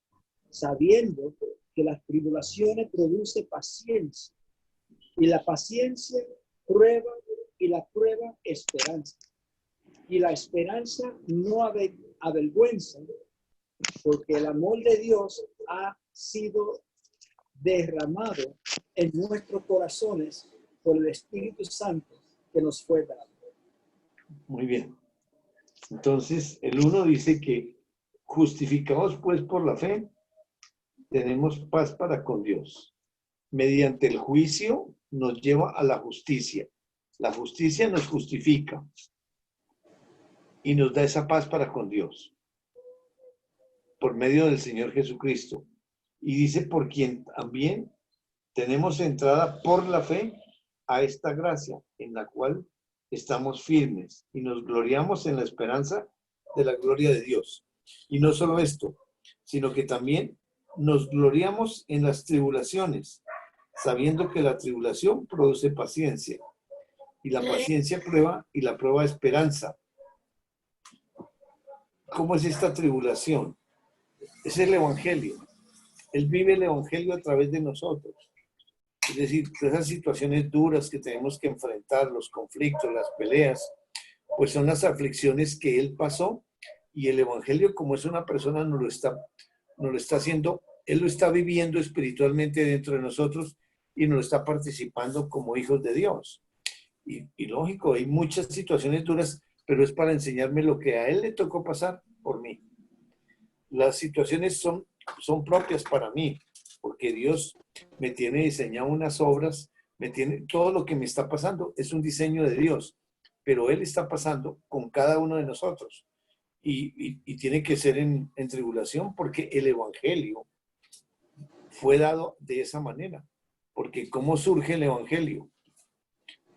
sabiendo que las tribulaciones producen paciencia, y la paciencia prueba, y la prueba esperanza. Y la esperanza no avergüenza, porque el amor de Dios ha sido derramado en nuestros corazones por el Espíritu Santo que nos fue dado. muy bien. Entonces, el 1 dice que justificados pues por la fe, tenemos paz para con Dios. Mediante el juicio nos lleva a la justicia. La justicia nos justifica y nos da esa paz para con Dios por medio del Señor Jesucristo. Y dice, por quien también tenemos entrada por la fe a esta gracia en la cual estamos firmes y nos gloriamos en la esperanza de la gloria de Dios. Y no solo esto, sino que también nos gloriamos en las tribulaciones, sabiendo que la tribulación produce paciencia, y la paciencia prueba, y la prueba esperanza. ¿Cómo es esta tribulación? Es el Evangelio. Él vive el Evangelio a través de nosotros. Es decir, esas situaciones duras que tenemos que enfrentar, los conflictos, las peleas, pues son las aflicciones que Él pasó, y el Evangelio, como es una persona, nos lo está haciendo, Él lo está viviendo espiritualmente dentro de nosotros y nos lo está participando como hijos de Dios. Y lógico, hay muchas situaciones duras, pero es para enseñarme lo que a Él le tocó pasar por mí. Las situaciones son propias para mí, porque Dios me tiene diseñado unas obras, todo lo que me está pasando es un diseño de Dios, pero Él está pasando con cada uno de nosotros. Y tiene que ser en tribulación, porque el Evangelio fue dado de esa manera. Porque ¿cómo surge el Evangelio?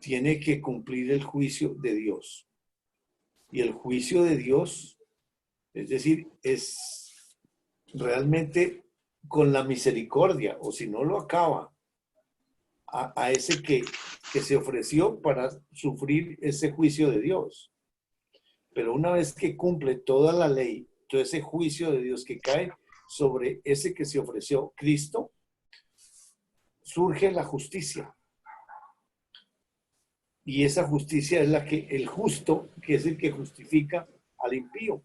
Tiene que cumplir el juicio de Dios. Y el juicio de Dios, es decir, es realmente con la misericordia, o si no lo acaba, a ese que se ofreció para sufrir ese juicio de Dios. Pero una vez que cumple toda la ley, todo ese juicio de Dios que cae sobre ese que se ofreció, Cristo, surge la justicia. Y esa justicia es la que el justo, que es el que justifica al impío.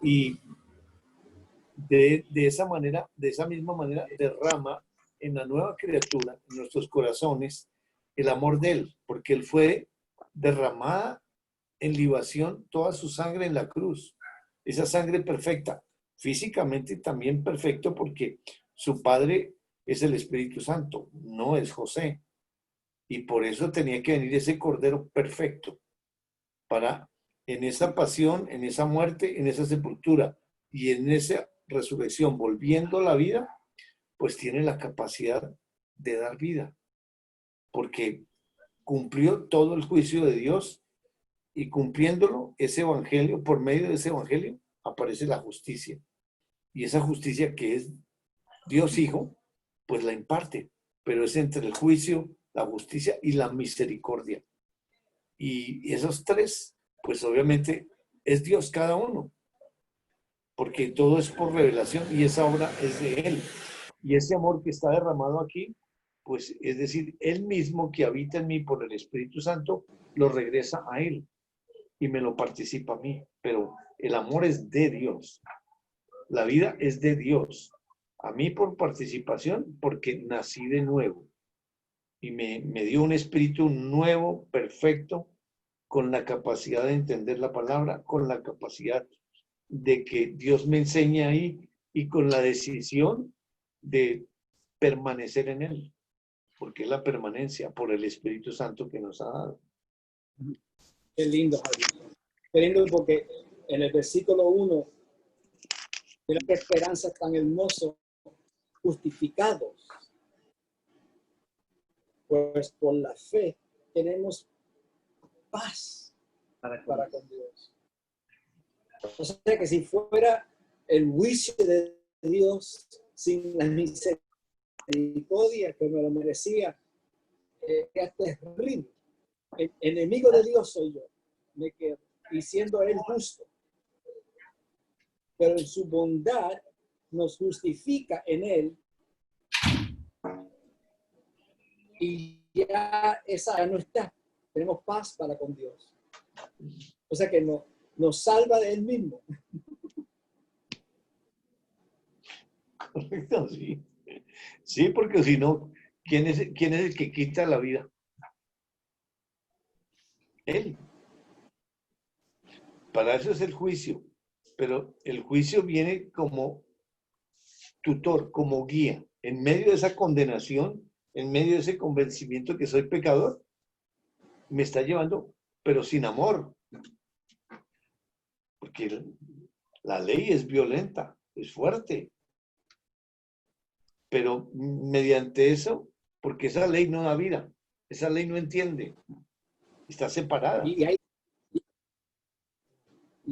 Y de esa manera, de esa misma manera, derrama en la nueva criatura, en nuestros corazones, el amor de Él, porque Él fue derramada en libación toda su sangre en la cruz. Esa sangre perfecta, físicamente también perfecto, porque su padre es el Espíritu Santo, no es José. Y por eso tenía que venir ese Cordero perfecto, para en esa pasión, en esa muerte, en esa sepultura y en esa resurrección, volviendo a la vida, pues tiene la capacidad de dar vida, porque cumplió todo el juicio de Dios y cumpliéndolo, ese evangelio, por medio de ese evangelio, aparece la justicia. Y esa justicia que es Dios Hijo, pues la imparte, pero es entre el juicio, la justicia y la misericordia. Y esos tres, pues obviamente es Dios cada uno, porque todo es por revelación y esa obra es de Él. Y ese amor que está derramado aquí, pues es decir, Él mismo que habita en mí por el Espíritu Santo, lo regresa a Él y me lo participa a mí. Pero el amor es de Dios. La vida es de Dios. A mí por participación, porque nací de nuevo. Y me dio un espíritu nuevo, perfecto, con la capacidad de entender la palabra, con la capacidad de que Dios me enseñe ahí y con la decisión de permanecer en Él, porque es la permanencia por el Espíritu Santo que nos ha dado. Qué lindo, Javier. Qué lindo porque en el versículo 1, de la esperanza tan hermoso, justificados, pues por la fe tenemos paz para con Dios. O sea que si fuera el juicio de Dios sin la misericordia que me lo merecía, es terrible. El enemigo de Dios soy yo, me quedo, y siendo Él justo. Pero en su bondad nos justifica en Él y ya esa no está. Tenemos paz para con Dios. O sea que nos salva de Él mismo. Correcto, sí. Sí, porque si no, ¿quién es el que quita la vida? Él. Para eso es el juicio. Pero el juicio viene como tutor, como guía. En medio de esa condenación, en medio de ese convencimiento que soy pecador, me está llevando, pero sin amor. Porque la ley es violenta, es fuerte. Pero mediante eso, porque esa ley no da vida, esa ley no entiende, está separada. Y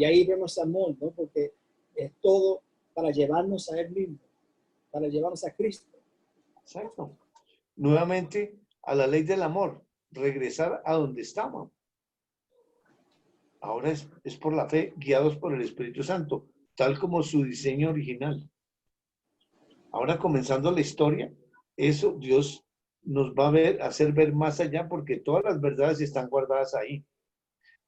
ahí vemos amor, ¿no? Porque es todo para llevarnos a Él mismo, para llevarnos a Cristo. Exacto. Nuevamente a la ley del amor, regresar a donde estábamos. Ahora es por la fe, guiados por el Espíritu Santo, tal como su diseño original. Ahora comenzando la historia, eso Dios nos va a hacer ver más allá porque todas las verdades están guardadas ahí.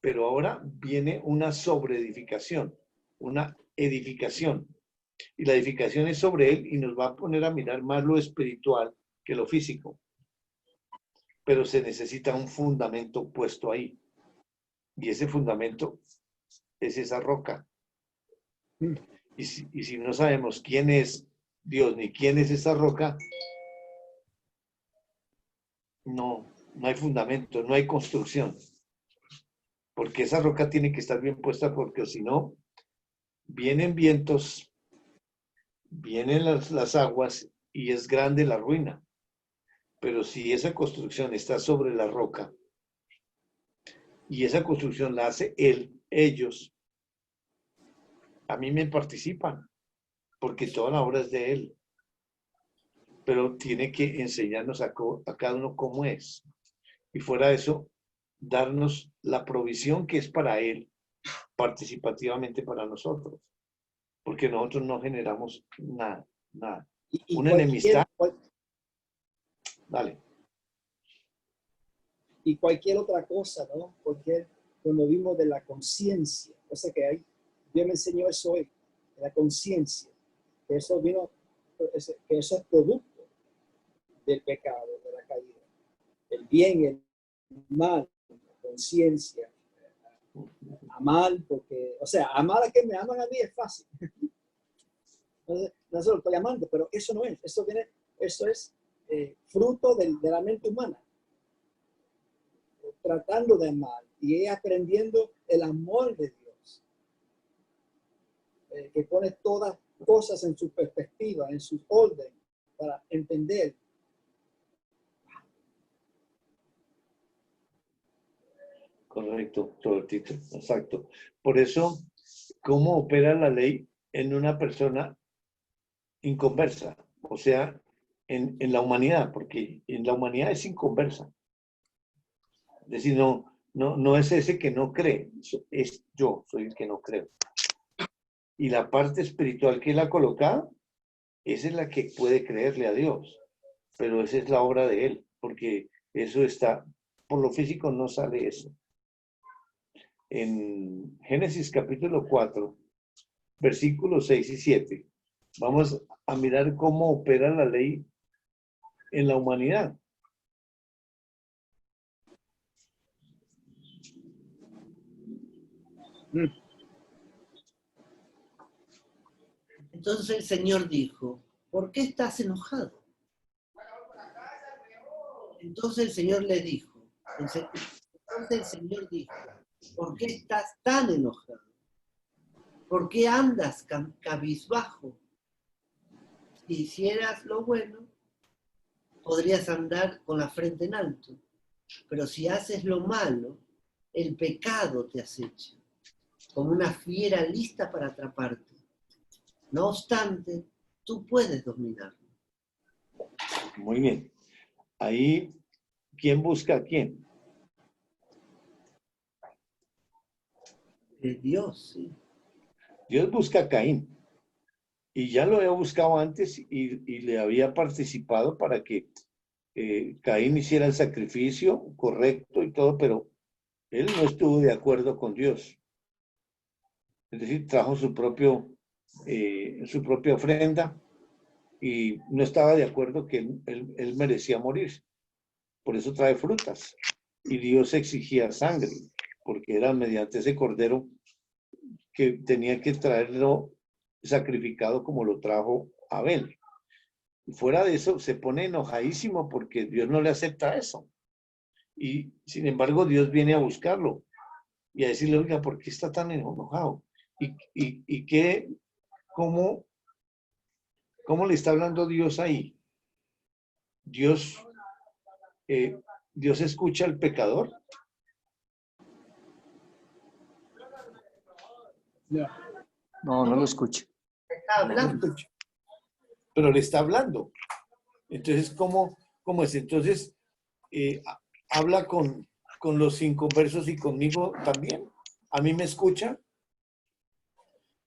Pero ahora viene una sobreedificación, una edificación. Y la edificación es sobre Él y nos va a poner a mirar más lo espiritual que lo físico. Pero se necesita un fundamento puesto ahí. Y ese fundamento es esa roca. Y si no sabemos quién es Dios ni quién es esa roca, no hay fundamento, no hay construcción. Porque esa roca tiene que estar bien puesta porque si no, vienen vientos, vienen las aguas y es grande la ruina. Pero si esa construcción está sobre la roca, y esa construcción la hace él, ellos. A mí me participan, porque toda la obra es de él. Pero tiene que enseñarnos a cada uno cómo es. Y fuera de eso, darnos la provisión que es para él, participativamente para nosotros. Porque nosotros no generamos nada, nada. Y Una enemistad, dale. y cualquier otra cosa, ¿no? Porque cuando vimos de la conciencia, o sea que hay, Dios me enseñó eso hoy, de la conciencia, que eso vino, que eso es producto del pecado, de la caída. El bien y el mal, la conciencia. Amar, porque, o sea, amar a quien me aman a mí es fácil. No se lo estoy amando, pero eso no es, eso es fruto de la mente humana. Tratando de amar y aprendiendo el amor de Dios, que pone todas cosas en su perspectiva, en su orden, para entender. Correcto, Robertito, exacto. Por eso, ¿cómo opera la ley en una persona inconversa? O sea, en la humanidad, porque en la humanidad es inconversa. Es decir, no es ese que no cree, es yo, soy el que no creo. Y la parte espiritual que él ha colocado, esa es la que puede creerle a Dios, pero esa es la obra de él, porque eso está, por lo físico no sale eso. En Génesis capítulo 4, versículos 6 y 7, vamos a mirar cómo opera la ley en la humanidad. Entonces el Señor dijo, ¿por qué estás enojado? Entonces el Señor le dijo, ¿por qué estás tan enojado? ¿Por qué andas cabizbajo? Si hicieras lo bueno, podrías andar con la frente en alto. Pero si haces lo malo, el pecado te acecha, como una fiera lista para atraparte. No obstante, tú puedes dominarlo. Muy bien. Ahí, ¿quién busca a quién? Dios, sí. Dios busca a Caín. Y ya lo había buscado antes y le había participado para que Caín hiciera el sacrificio correcto y todo, pero él no estuvo de acuerdo con Dios. Es decir, trajo su propia ofrenda y no estaba de acuerdo que él merecía morir. Por eso trae frutas. Y Dios exigía sangre, porque era mediante ese cordero que tenía que traerlo sacrificado como lo trajo Abel. Y fuera de eso, se pone enojadísimo porque Dios no le acepta eso. Y sin embargo, Dios viene a buscarlo y a decirle, oiga, ¿por qué está tan enojado? ¿Y qué, cómo le está hablando Dios ahí? Dios escucha al pecador. No lo escucho. Está hablando. Pero le está hablando. Entonces, ¿cómo es? Entonces, habla con los inconversos y conmigo también. ¿A mí me escucha?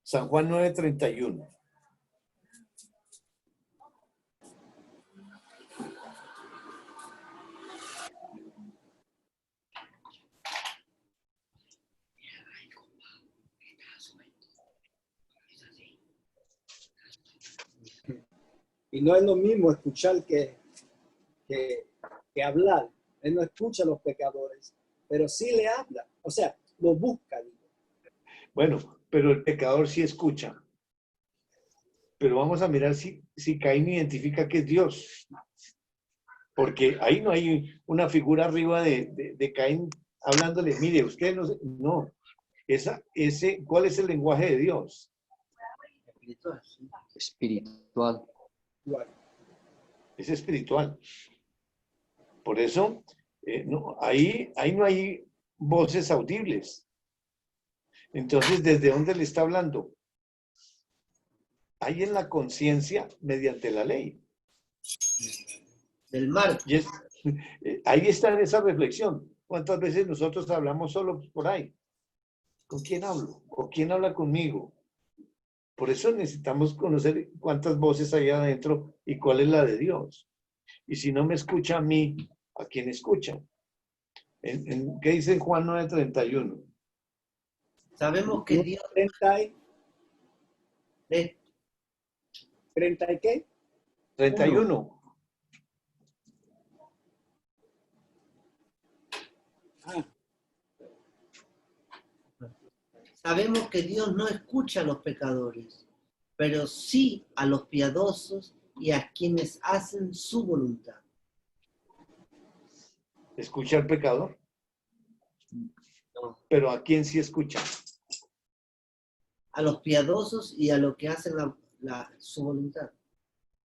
San Juan 9:31. Y no es lo mismo escuchar que hablar. Él no escucha a los pecadores, pero sí le habla. O sea, lo busca. Digo. Bueno, pero el pecador sí escucha. Pero vamos a mirar si Caín identifica que es Dios. Porque ahí no hay una figura arriba de Caín hablándole, mire, usted no. ¿Cuál es el lenguaje de Dios? Espiritual. Bueno, Es espiritual. Por eso, ahí no hay voces audibles. Entonces, ¿desde dónde le está hablando? Ahí en la conciencia mediante la ley. Del marco. Y ahí está en esa reflexión. ¿Cuántas veces nosotros hablamos solo por ahí? ¿Con quién hablo? ¿O quién habla conmigo? Por eso necesitamos conocer cuántas voces hay adentro y cuál es la de Dios. Y si no me escucha a mí, ¿a quién escucha? ¿Qué dice Juan 9:31? Sabemos que Dios 30 y, es 30 y qué? 31. Ah, Sabemos que Dios no escucha a los pecadores, pero sí a los piadosos y a quienes hacen su voluntad. ¿Escucha al pecador? No. Pero ¿a quién sí escucha? A los piadosos y a los que hacen su voluntad.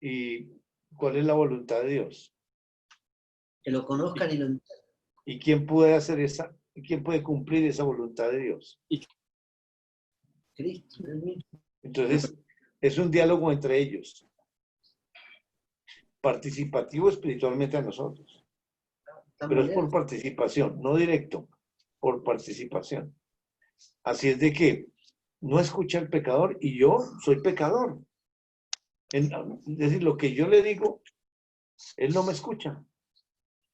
¿Y cuál es la voluntad de Dios? Que lo conozcan y lo entiendan. ¿Y quién puede hacer esa? ¿Quién puede cumplir esa voluntad de Dios? Cristo, él mismo. Entonces, es un diálogo entre ellos. Participativo espiritualmente a nosotros. Pero es por participación, no directo, por participación. Así es de que no escucha al pecador y yo soy pecador. Es decir, lo que yo le digo, él no me escucha.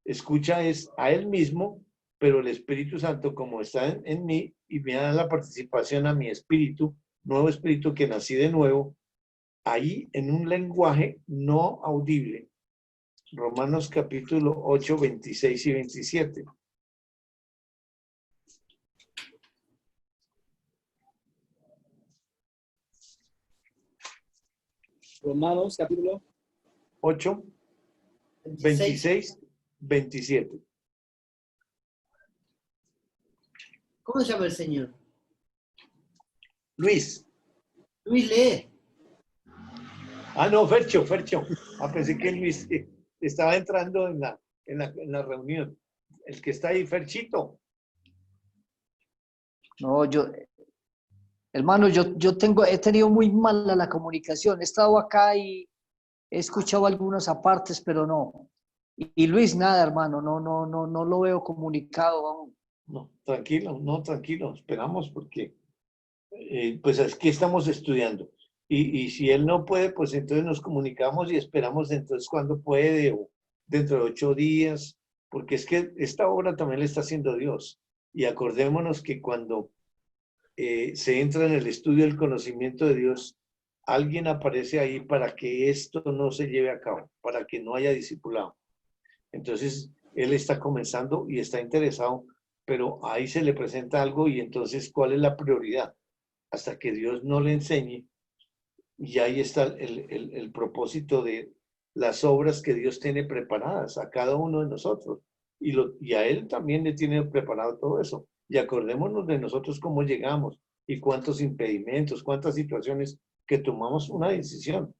Escucha es a él mismo, pero el Espíritu Santo, como está en mí y me da la participación a mi espíritu, nuevo espíritu que nací de nuevo, ahí en un lenguaje no audible. Romanos capítulo 8, 26 y 27. Romanos capítulo 8, 26, 27. ¿Cómo se llama el Señor? Luis. Luis lee. Ah, no, Fercho. Pensé que Luis estaba entrando en la reunión. El que está ahí, Ferchito. No, hermano, he tenido muy mala la comunicación. He estado acá y he escuchado algunas apartes, pero no. Y Luis, nada, hermano, no lo veo comunicado aún. No, tranquilo, esperamos porque pues aquí estamos estudiando. Y si él no puede, pues entonces nos comunicamos y esperamos entonces cuando puede o dentro de 8 días, porque es que esta obra también la está haciendo Dios. Y acordémonos que cuando se entra en el estudio del conocimiento de Dios, alguien aparece ahí para que esto no se lleve a cabo, para que no haya discipulado. Entonces, él está comenzando y está interesado, pero ahí se le presenta algo y entonces, ¿cuál es la prioridad? Hasta que Dios no le enseñe, y ahí está el propósito de las obras que Dios tiene preparadas a cada uno de nosotros. Y a Él también le tiene preparado todo eso. Y acordémonos de nosotros cómo llegamos y cuántos impedimentos, cuántas situaciones que tomamos una decisión.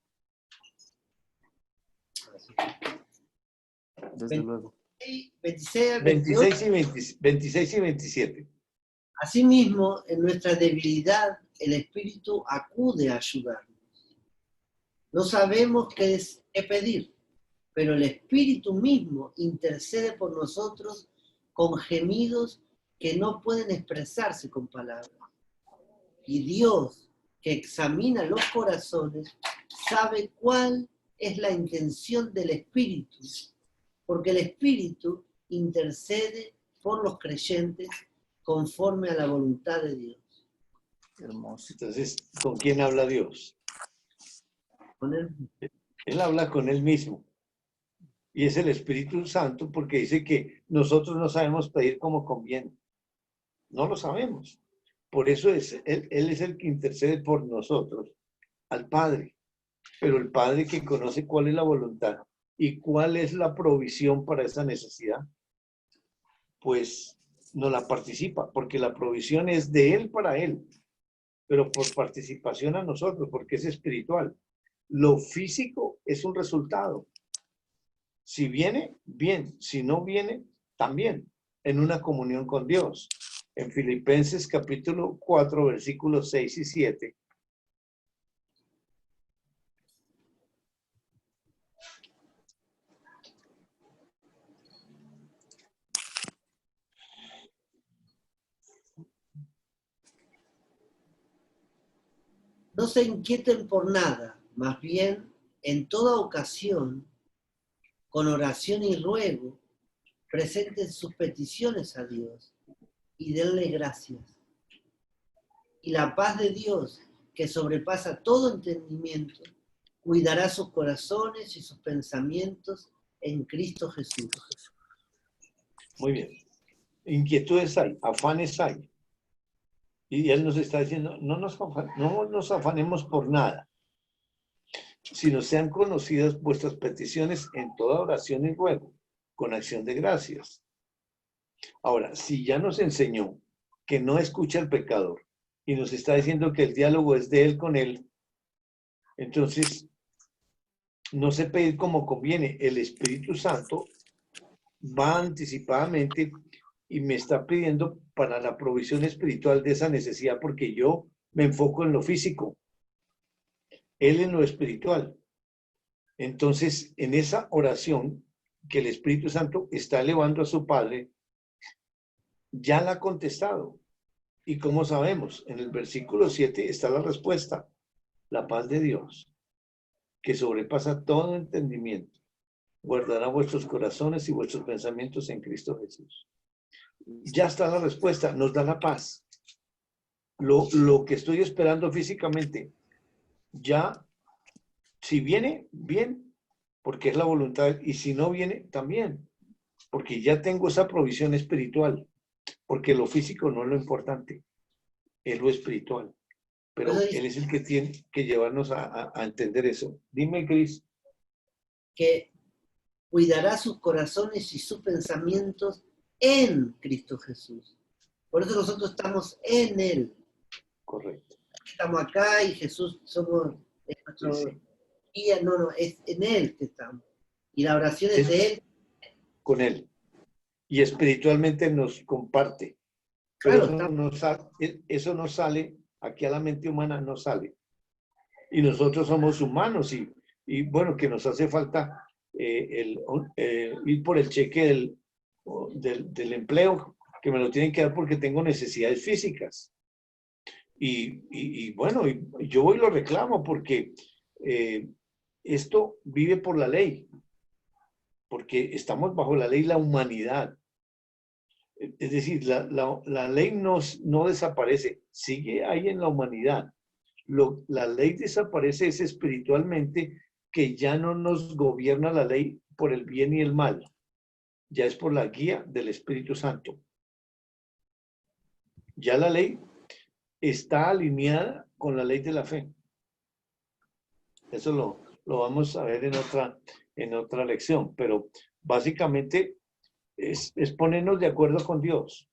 Desde luego. 26 al 28. 26 y 27. Asimismo, en nuestra debilidad, el Espíritu acude a ayudarnos. No sabemos qué pedir, pero el Espíritu mismo intercede por nosotros con gemidos que no pueden expresarse con palabras. Y Dios, que examina los corazones, sabe cuál es la intención del Espíritu, porque el Espíritu intercede por los creyentes conforme a la voluntad de Dios. Hermoso. Entonces, ¿con quién habla Dios? Con él. Él habla con Él mismo. Y es el Espíritu Santo porque dice que nosotros no sabemos pedir como conviene. No lo sabemos. Por eso él es el que intercede por nosotros al Padre. Pero el Padre que conoce cuál es la voluntad y cuál es la provisión para esa necesidad, pues no la participa, porque la provisión es de Él para Él, pero por participación a nosotros, porque es espiritual. Lo físico es un resultado. Si viene, bien. Si no viene, también. en una comunión con Dios. En Filipenses capítulo 4, versículos 6 y 7. No se inquieten por nada, más bien, en toda ocasión, con oración y ruego, presenten sus peticiones a Dios y denle gracias. Y la paz de Dios, que sobrepasa todo entendimiento, cuidará sus corazones y sus pensamientos en Cristo Jesús. Muy bien. Inquietudes hay, afanes hay. Y Él nos está diciendo, no nos afanemos por nada, sino sean conocidas vuestras peticiones en toda oración y ruego, con acción de gracias. Ahora, si ya nos enseñó que no escucha al pecador y nos está diciendo que el diálogo es de Él con Él, entonces no sé pedir como conviene. El Espíritu Santo va anticipadamente y me está pidiendo para la provisión espiritual de esa necesidad, porque yo me enfoco en lo físico, Él en lo espiritual. Entonces, en esa oración que el Espíritu Santo está elevando a su Padre, ya la ha contestado. ¿Y cómo sabemos? En el versículo 7 está la respuesta. La paz de Dios, que sobrepasa todo entendimiento, guardará vuestros corazones y vuestros pensamientos en Cristo Jesús. Ya está la respuesta, nos da la paz. Lo que estoy esperando físicamente, ya, si viene, bien, porque es la voluntad, y si no viene, también, porque ya tengo esa provisión espiritual, porque lo físico no es lo importante, es lo espiritual. Pero Él es el que tiene que llevarnos a entender eso. Dime, Cris. Que cuidará sus corazones y sus pensamientos en Cristo Jesús. Por eso nosotros estamos en Él. Correcto. Estamos acá y Jesús somos nuestro guía. No, es en Él que estamos. Y la oración es de Él. Con Él. Y espiritualmente nos comparte. Pero Claro, eso no sale, aquí a la mente humana no sale. Y nosotros somos humanos y bueno, que nos hace falta ir por el cheque del empleo, que me lo tienen que dar porque tengo necesidades físicas. Y bueno, yo voy y lo reclamo porque esto vive por la ley, porque estamos bajo la ley, la humanidad. Es decir, la ley no desaparece, sigue ahí en la humanidad. La ley desaparece es espiritualmente, que ya no nos gobierna la ley por el bien y el mal, ya es por la guía del Espíritu Santo. Ya la ley está alineada con la ley de la fe. Eso lo vamos a ver en otra lección, pero básicamente es ponernos de acuerdo con Dios.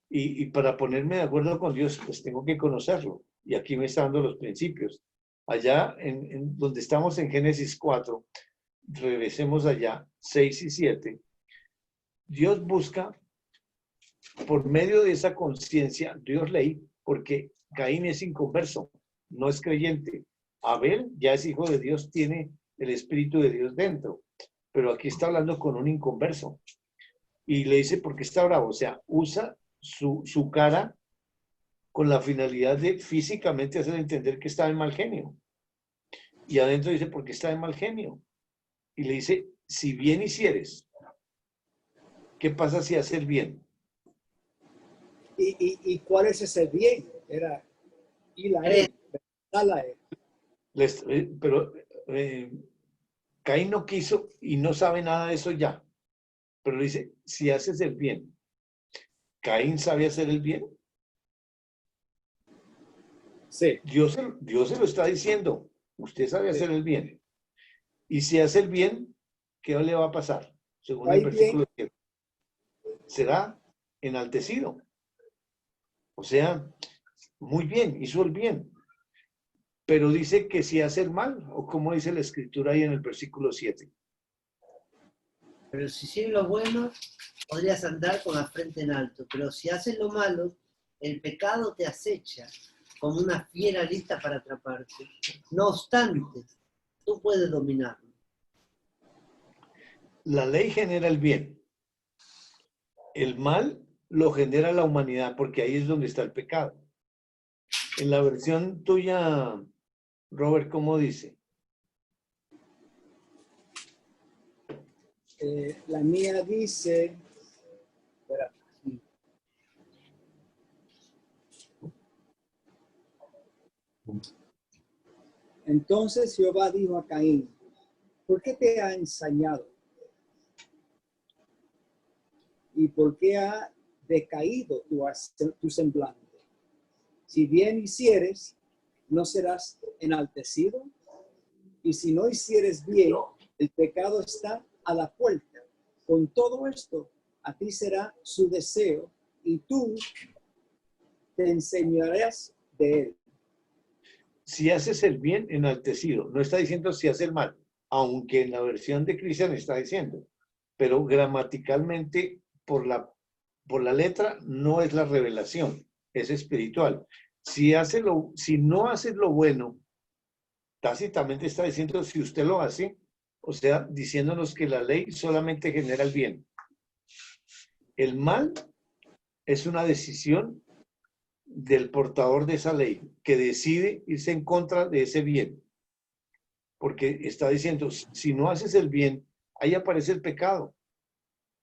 Y para ponerme de acuerdo con Dios, pues tengo que conocerlo. Y aquí me está dando los principios. Allá, en donde estamos en Génesis 4, regresemos allá, 6 y 7. Dios busca, por medio de esa conciencia, Dios ley, porque Caín es inconverso, no es creyente. Abel ya es hijo de Dios, tiene el Espíritu de Dios dentro. Pero aquí está hablando con un inconverso. Y le dice, ¿por qué está bravo? O sea, usa su cara con la finalidad de físicamente hacer entender que está en mal genio. Y adentro dice, ¿por qué está en mal genio? Y le dice, si bien hicieres, ¿qué pasa si haces bien? ¿Y cuál es ese bien? Era ir a Él, darle a Él. Pero Caín no quiso y no sabe nada de eso ya. Pero le dice, si haces el bien, ¿Caín sabe hacer el bien? Sí. Dios se lo está diciendo. Usted sabe hacer el bien. Y si hace el bien, ¿qué le va a pasar? Según el versículo 7. Será enaltecido. O sea, muy bien, hizo el bien. Pero dice que si hace el mal, o como dice la escritura ahí en el versículo 7. Pero si sigues lo bueno, podrías andar con la frente en alto. Pero si haces lo malo, el pecado te acecha como una fiera lista para atraparte. No obstante, tú puedes dominarlo. La ley genera el bien. El mal lo genera la humanidad, porque ahí es donde está el pecado. En la versión tuya, Robert, ¿cómo dice? La mía dice, espera, entonces Jehová dijo a Caín, ¿por qué te ha ensañado? ¿Y por qué ha decaído tu semblante? Si bien hicieres, ¿no serás enaltecido? Y si no hicieres bien, el pecado está a la puerta. Con todo esto, a ti será su deseo y tú te enseñarás de él. Si haces el bien, enaltecido. No está diciendo si haces el mal, aunque en la versión de Cristian está diciendo. Pero gramaticalmente, por la letra, no es la revelación, es espiritual. Si no haces lo bueno, tácitamente está diciendo si usted lo hace, o sea, diciéndonos que la ley solamente genera el bien. El mal es una decisión del portador de esa ley, que decide irse en contra de ese bien. Porque está diciendo, si no haces el bien, ahí aparece el pecado.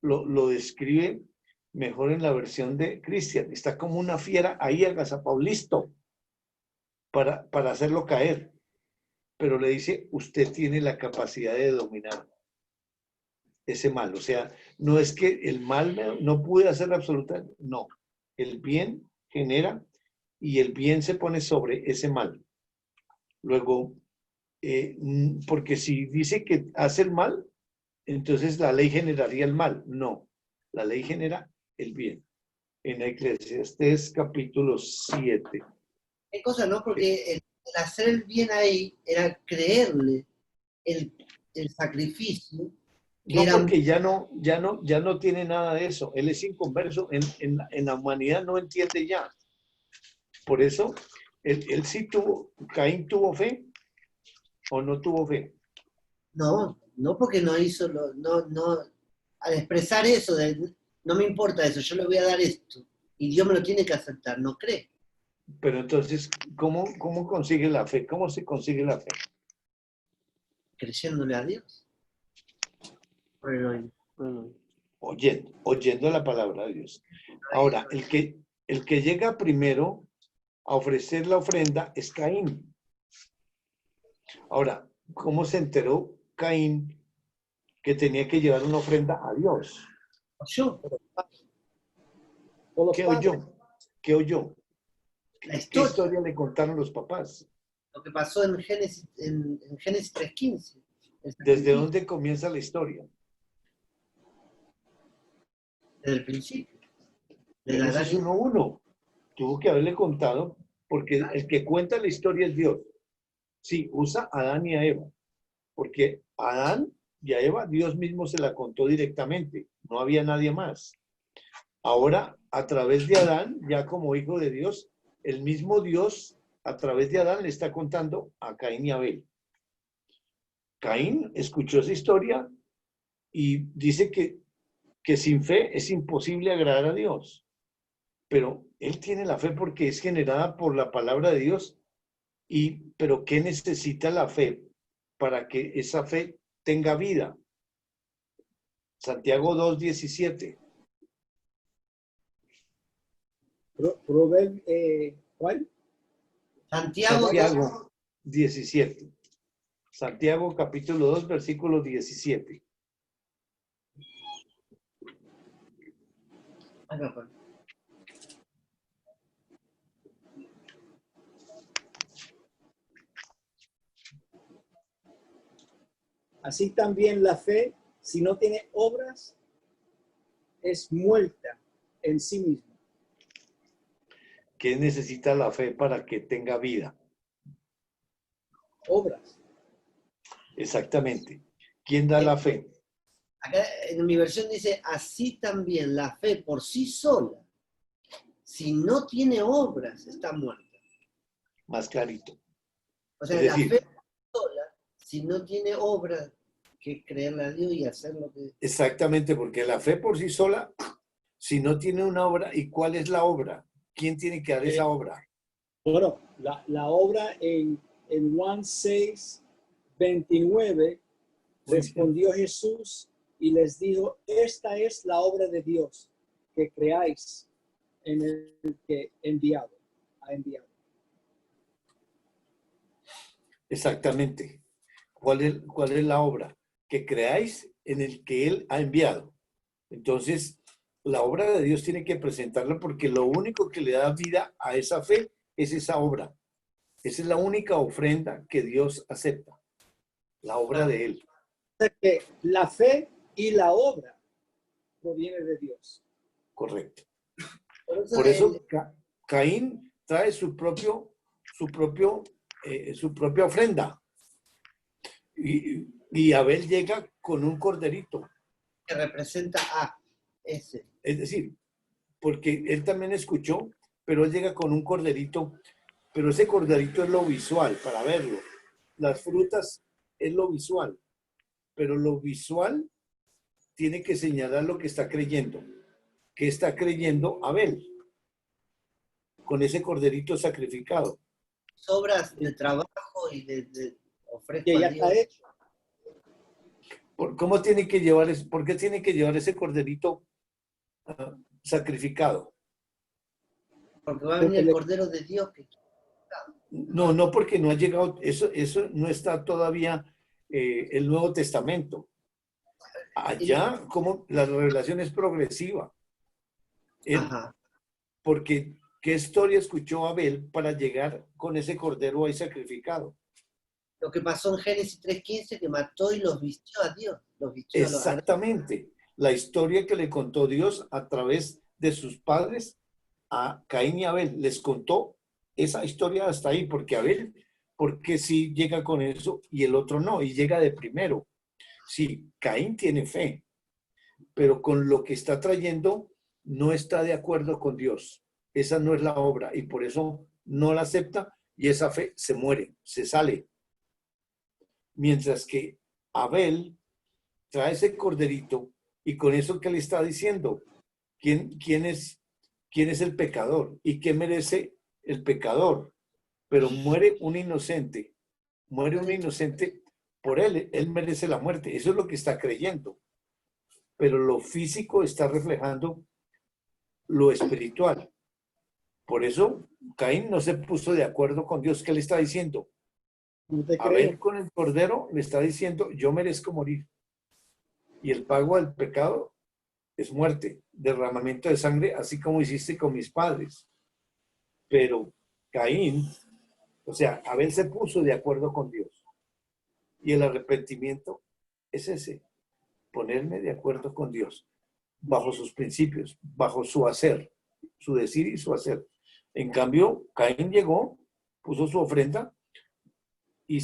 Lo describe mejor en la versión de Cristian. Está como una fiera ahí agazapado, listo para hacerlo caer. Pero le dice, usted tiene la capacidad de dominar ese mal. O sea, no es que el mal no pude hacer absolutamente, no. El bien genera y el bien se pone sobre ese mal. Luego, porque si dice que hace el mal, entonces la ley generaría el mal. No, la ley genera el bien. En Eclesiastés capítulo 7. ¿Qué cosa, no? Porque el hacer el bien ahí era creerle el sacrificio. No, porque ya no tiene nada de eso. Él es inconverso. En la humanidad no entiende ya. Por eso, él sí tuvo, Caín tuvo fe o no tuvo fe. No, no porque no hizo, no, al expresar eso, no me importa eso, yo le voy a dar esto, y Dios me lo tiene que aceptar, no cree. Pero entonces, ¿cómo consigue la fe? ¿Cómo se consigue la fe? Creyéndole a Dios. Oyendo la palabra de Dios. Ahora, el que llega primero a ofrecer la ofrenda es Caín. Ahora, ¿cómo se enteró Caín que tenía que llevar una ofrenda a Dios? Yo, ¿Qué oyó? ¿Qué oyó? la ¿Qué historia, historia le contaron los papás? lo que pasó en Génesis, en Génesis 3:15. ¿Desde dónde comienza la historia? Desde el principio. Génesis 1:1. Tuvo que haberle contado, porque el que cuenta la historia es Dios. Sí, usa a Adán y a Eva, porque a Adán y a Eva Dios mismo se la contó directamente, no había nadie más. Ahora, a través de Adán, ya como hijo de Dios, el mismo Dios, a través de Adán, le está contando a Caín y Abel. Caín escuchó esa historia y dice que sin fe es imposible agradar a Dios. Pero él tiene la fe porque es generada por la palabra de Dios. Pero ¿qué necesita la fe para que esa fe tenga vida? Santiago 2:17. ¿Cuál? Santiago 17. Santiago capítulo 2, versículo 17. Así también la fe, si no tiene obras, es muerta en sí misma. ¿Qué necesita la fe para que tenga vida? Obras. Exactamente. ¿Quién da la fe? Acá en mi versión dice, así también la fe por sí sola, si no tiene obras, está muerta. Más clarito. O sea, Es la decir, fe sola, si no tiene obras, que creerle a Dios y hacer lo que... exactamente, porque la fe por sí sola, si no tiene una obra, ¿y cuál es la obra? ¿Quién tiene que dar esa obra? Bueno, la obra en Juan 6, 29, respondió Jesús y les dijo, esta es la obra de Dios, que creáis en el que ha enviado. Exactamente. ¿Cuál es la obra? Que creáis en el que Él ha enviado. Entonces, la obra de Dios tiene que presentarla porque lo único que le da vida a esa fe es esa obra. Esa es la única ofrenda que Dios acepta, la obra de Él. O sea que la fe y la obra proviene de Dios. Correcto. Por Por eso Caín trae su propia ofrenda. Y Abel llega con un corderito. que representa a ese. Es decir, porque él también escuchó, pero él llega con un corderito, pero ese corderito es lo visual, para verlo. Las frutas es lo visual, pero lo visual tiene que señalar lo que está creyendo. ¿Qué está creyendo Abel? Con ese corderito sacrificado. Obras de trabajo y de ofrezco Que a ya Dios. está hecho. ¿Cómo tiene que llevar, por qué tiene que llevar ese corderito sacrificado? Porque va a venir el Cordero de Dios que No, porque no ha llegado, eso no está todavía el Nuevo Testamento. Allá, como la revelación es progresiva. Ajá. Porque, ¿qué historia escuchó Abel para llegar con ese cordero ahí sacrificado? Lo que pasó en Génesis 3:15, que mató y los vistió a Dios. Los vistió Exactamente. La historia que le contó Dios a través de sus padres a Caín y Abel. Les contó esa historia hasta ahí, porque Abel, porque sí llega con eso y el otro no, y llega de primero. Sí, Caín tiene fe, pero con lo que está trayendo no está de acuerdo con Dios. Esa no es la obra y por eso no la acepta y esa fe se muere, se sale. Mientras que Abel trae ese corderito y con eso que le está diciendo, ¿quién es el pecador? ¿Y qué merece el pecador? Pero muere un inocente por él merece la muerte. Eso es lo que está creyendo. Pero lo físico está reflejando lo espiritual. Por eso Caín no se puso de acuerdo con Dios. ¿Qué le está diciendo? No te Abel creo. con el cordero le está diciendo, yo merezco morir. Y el pago del pecado es muerte, derramamiento de sangre, así como hiciste con mis padres. Pero Caín, o sea, Abel se puso de acuerdo con Dios. Y el arrepentimiento es ese, ponerme de acuerdo con Dios, bajo sus principios, bajo su hacer, su decir y su hacer. En cambio, Caín llegó, puso su ofrenda y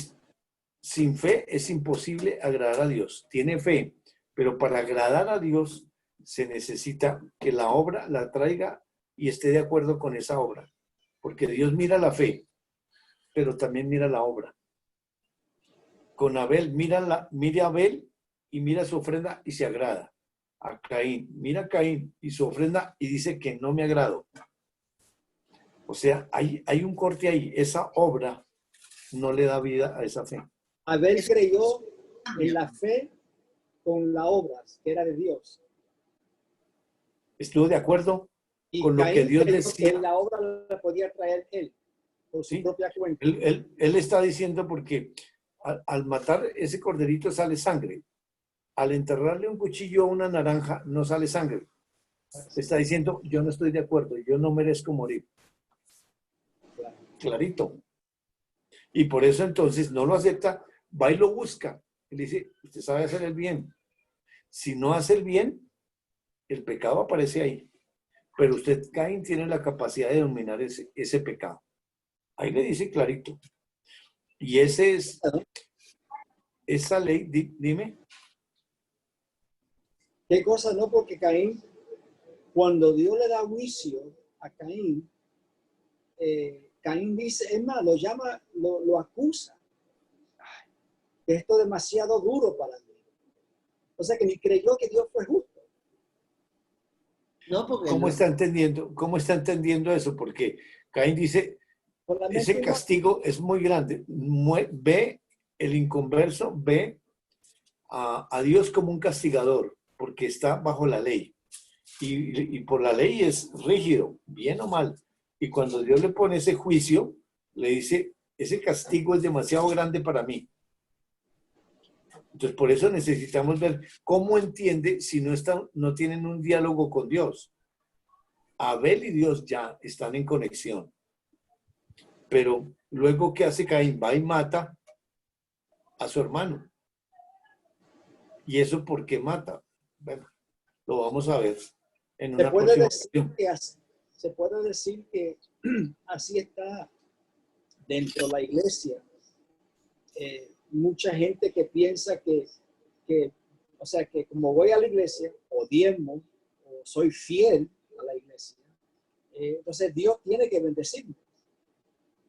sin fe es imposible agradar a Dios. Tiene fe, pero para agradar a Dios se necesita que la obra la traiga y esté de acuerdo con esa obra. Porque Dios mira la fe, pero también mira la obra. Con Abel, mira a Abel y mira su ofrenda y se agrada. A Caín, mira a Caín y su ofrenda y dice que no me agrado. O sea, hay un corte ahí. Esa obra no le da vida a esa fe. Abel creyó en la fe con las obras, que era de Dios. Estuvo de acuerdo Y con lo Caín que Dios creyó decía. que la obra la podía traer él, por su ¿Sí? propia cuenta. Él está diciendo porque al matar ese corderito sale sangre. Al enterrarle un cuchillo a una naranja no sale sangre. Está diciendo, yo no estoy de acuerdo, yo no merezco morir. Clarito. Y por eso entonces no lo acepta, va y lo busca. Y le dice, usted sabe hacer el bien. Si no hace el bien, el pecado aparece ahí. Pero usted, Caín, tiene la capacidad de dominar ese pecado. Ahí le dice clarito. Y esa ley, dime. ¿Qué cosa? No, porque Caín, cuando Dios le da juicio a Caín, Caín dice, es más, lo llama, lo acusa. Ay, esto es demasiado duro para mí. O sea que ni creyó que Dios fue justo. No, porque ¿Cómo no. está entendiendo eso? Porque Caín dice, Por la mente ese humana. castigo es muy grande. Ve el inconverso, ve a Dios como un castigador, porque está bajo la ley. Y por la ley es rígido, bien o mal. Y cuando Dios le pone ese juicio, le dice, ese castigo es demasiado grande para mí. Entonces, por eso necesitamos ver cómo entiende si no tienen un diálogo con Dios. Abel y Dios ya están en conexión. Pero luego, ¿qué hace Caín? Va y mata a su hermano. ¿Y eso por qué mata? Bueno, lo vamos a ver en una próxima ocasión. Se puede decir que así está dentro de la iglesia. Mucha gente que piensa que, o sea, que como voy a la iglesia, o diezmo, o soy fiel a la iglesia, entonces Dios tiene que bendecirme.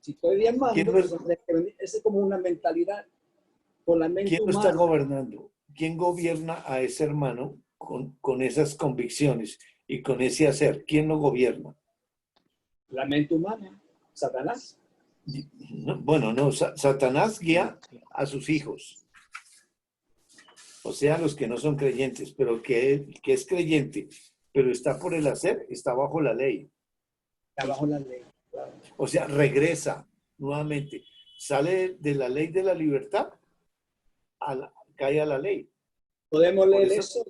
Si estoy diezmando, esa es como una mentalidad con la mente ¿Quién lo está humana. gobernando? ¿Quién gobierna a ese hermano con esas convicciones y con ese hacer? ¿Quién lo gobierna? La mente humana, Satanás. Bueno, no, Satanás guía a sus hijos, o sea, los que no son creyentes, pero que es creyente, pero está por el hacer, está bajo la ley. Está bajo la ley. Claro. O sea, regresa nuevamente, sale de la ley de la libertad, cae a la ley. ¿Podemos Por leer eso?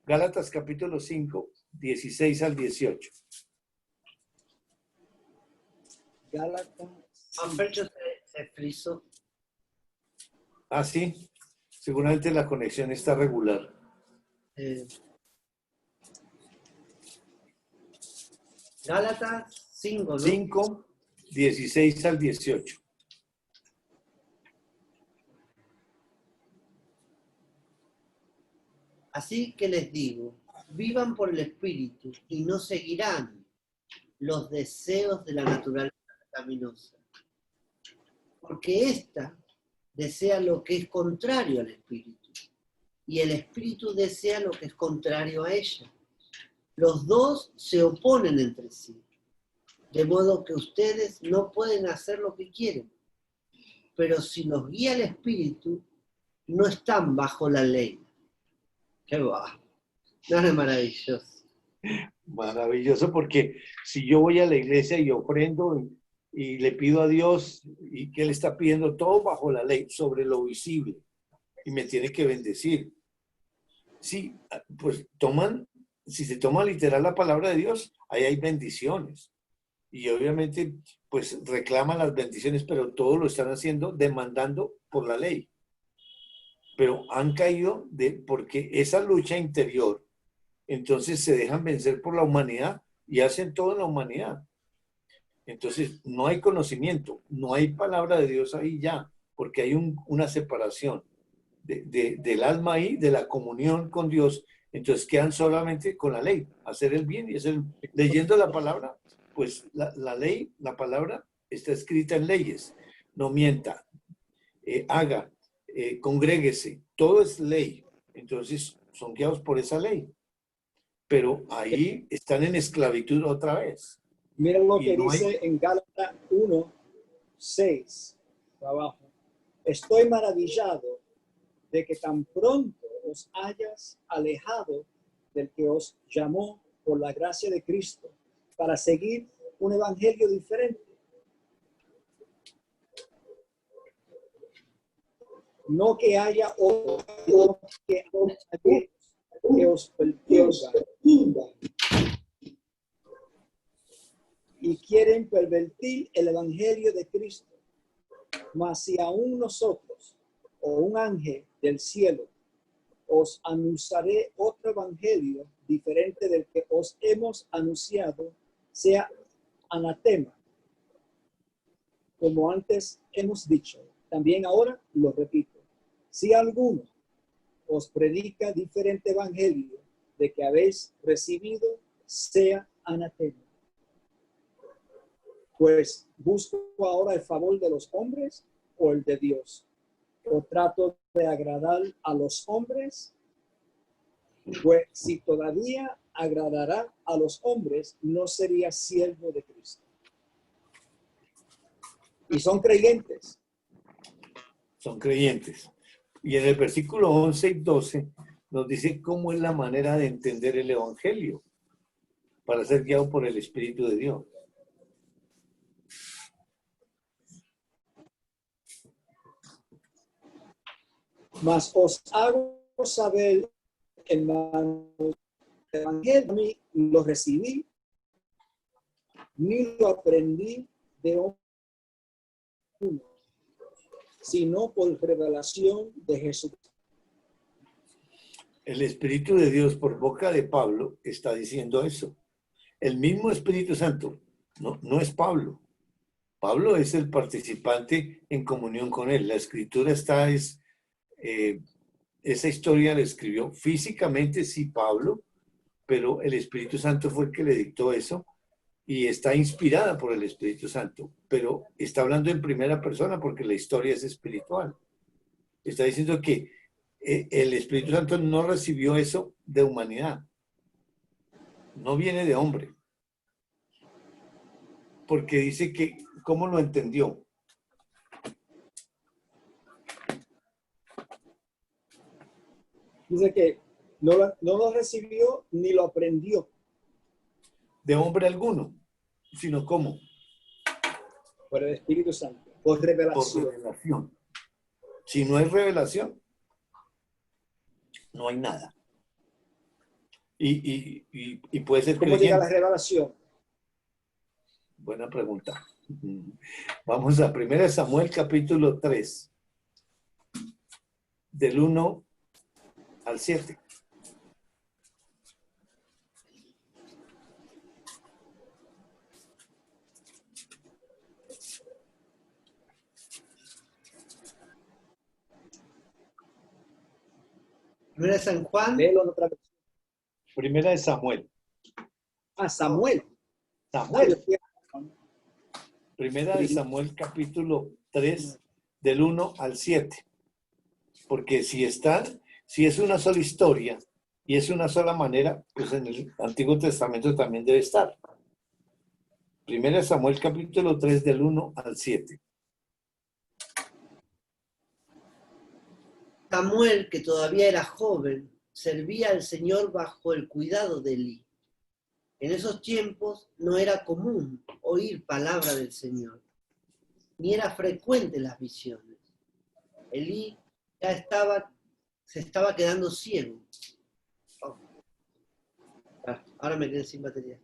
Gálatas capítulo 5, 16 al 18. Gálatas. Alberto se frizó. Ah, sí. Seguramente la conexión está regular. Gálatas 5, ¿no? 5, 16 al 18. Así que les digo, vivan por el Espíritu y no seguirán los deseos de la naturaleza pecaminosa. Porque ésta desea lo que es contrario al Espíritu y el Espíritu desea lo que es contrario a ella. Los dos se oponen entre sí, de modo que ustedes no pueden hacer lo que quieren. Pero si los guía el Espíritu, no están bajo la ley. ¡Qué va! No es maravilloso. Maravilloso, porque si yo voy a la iglesia y ofrendo y le pido a Dios, y que Él está pidiendo todo bajo la ley, sobre lo visible, y me tiene que bendecir. Sí, pues si se toma literal la palabra de Dios, ahí hay bendiciones. Y obviamente, pues reclaman las bendiciones, pero todo lo están haciendo demandando por la ley. Pero han caído porque esa lucha interior, entonces se dejan vencer por la humanidad y hacen todo en la humanidad. Entonces no hay conocimiento, no hay palabra de Dios ahí ya, porque hay una separación del alma ahí, de la comunión con Dios. Entonces quedan solamente con la ley, hacer el bien y leyendo la palabra, pues la ley, la palabra está escrita en leyes. No mienta, haga, congréguese, todo es ley. Entonces son guiados por esa ley. Pero ahí están en esclavitud otra vez. Miren lo que no dice en Gálatas 1, 6, abajo. Estoy maravillado de que tan pronto os hayas alejado del que os llamó por la gracia de Cristo para seguir un evangelio diferente. No que haya otro que os perturba y quieren pervertir el evangelio de Cristo. Mas si aún nosotros o un ángel del cielo os anunciaré otro evangelio diferente del que os hemos anunciado, sea anatema. Como antes hemos dicho, también ahora lo repito. Si alguno os predica diferente evangelio de que habéis recibido sea anatema. Pues busco ahora el favor de los hombres o el de Dios. O trato de agradar a los hombres, pues si todavía agradara a los hombres, no sería siervo de Cristo. Y son creyentes. Son creyentes. Y en el versículo 11 y 12 nos dice cómo es la manera de entender el evangelio para ser guiado por el Espíritu de Dios. Mas os hago saber, hermanos, el evangelio a mí lo recibí, ni lo aprendí de uno, sino por revelación de Jesús. El Espíritu de Dios por boca de Pablo está diciendo eso. El mismo Espíritu Santo, no es Pablo. Pablo es el participante en comunión con él. La escritura está, esa historia la escribió físicamente, sí, Pablo, pero el Espíritu Santo fue el que le dictó eso y está inspirada por el Espíritu Santo, pero está hablando en primera persona porque la historia es espiritual. Está diciendo que el Espíritu Santo no recibió eso de humanidad, no viene de hombre, porque dice que, ¿cómo lo entendió? Dice que no lo recibió ni lo aprendió. De hombre alguno, sino ¿cómo? Por el Espíritu Santo, por Por revelación. revelación. Si no hay revelación, no hay nada. Y puede ser ¿Cómo llega la creyente. revelación? Buena pregunta. Vamos a 1 Samuel capítulo 3, del 1 al 7. Primera de San Juan, Léelo en otra vez. 1 Samuel. Ah, Samuel. Samuel. 1 Samuel capítulo 3, del 1 al 7. Porque si es una sola historia y es una sola manera, pues en el Antiguo Testamento también debe estar. 1 Samuel capítulo 3, del 1 al 7. Samuel, que todavía era joven, servía al Señor bajo el cuidado de Elí. En esos tiempos no era común oír palabra del Señor, ni era frecuente las visiones. Elí se estaba quedando ciego. Oh. Ahora me quedé sin batería.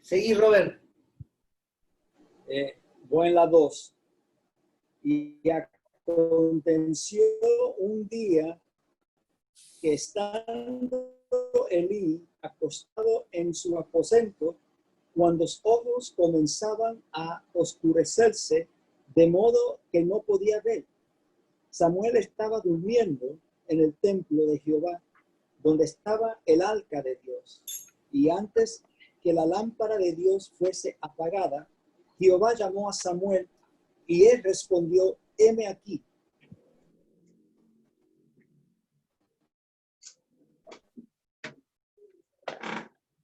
Seguí, Robert. Voy en la 2. Y aconteció un día que estando Elí acostado en su aposento, cuando los ojos comenzaban a oscurecerse, de modo que no podía ver, Samuel estaba durmiendo en el templo de Jehová, donde estaba el arca de Dios. Y antes que la lámpara de Dios fuese apagada, Jehová llamó a Samuel, y él respondió: heme aquí.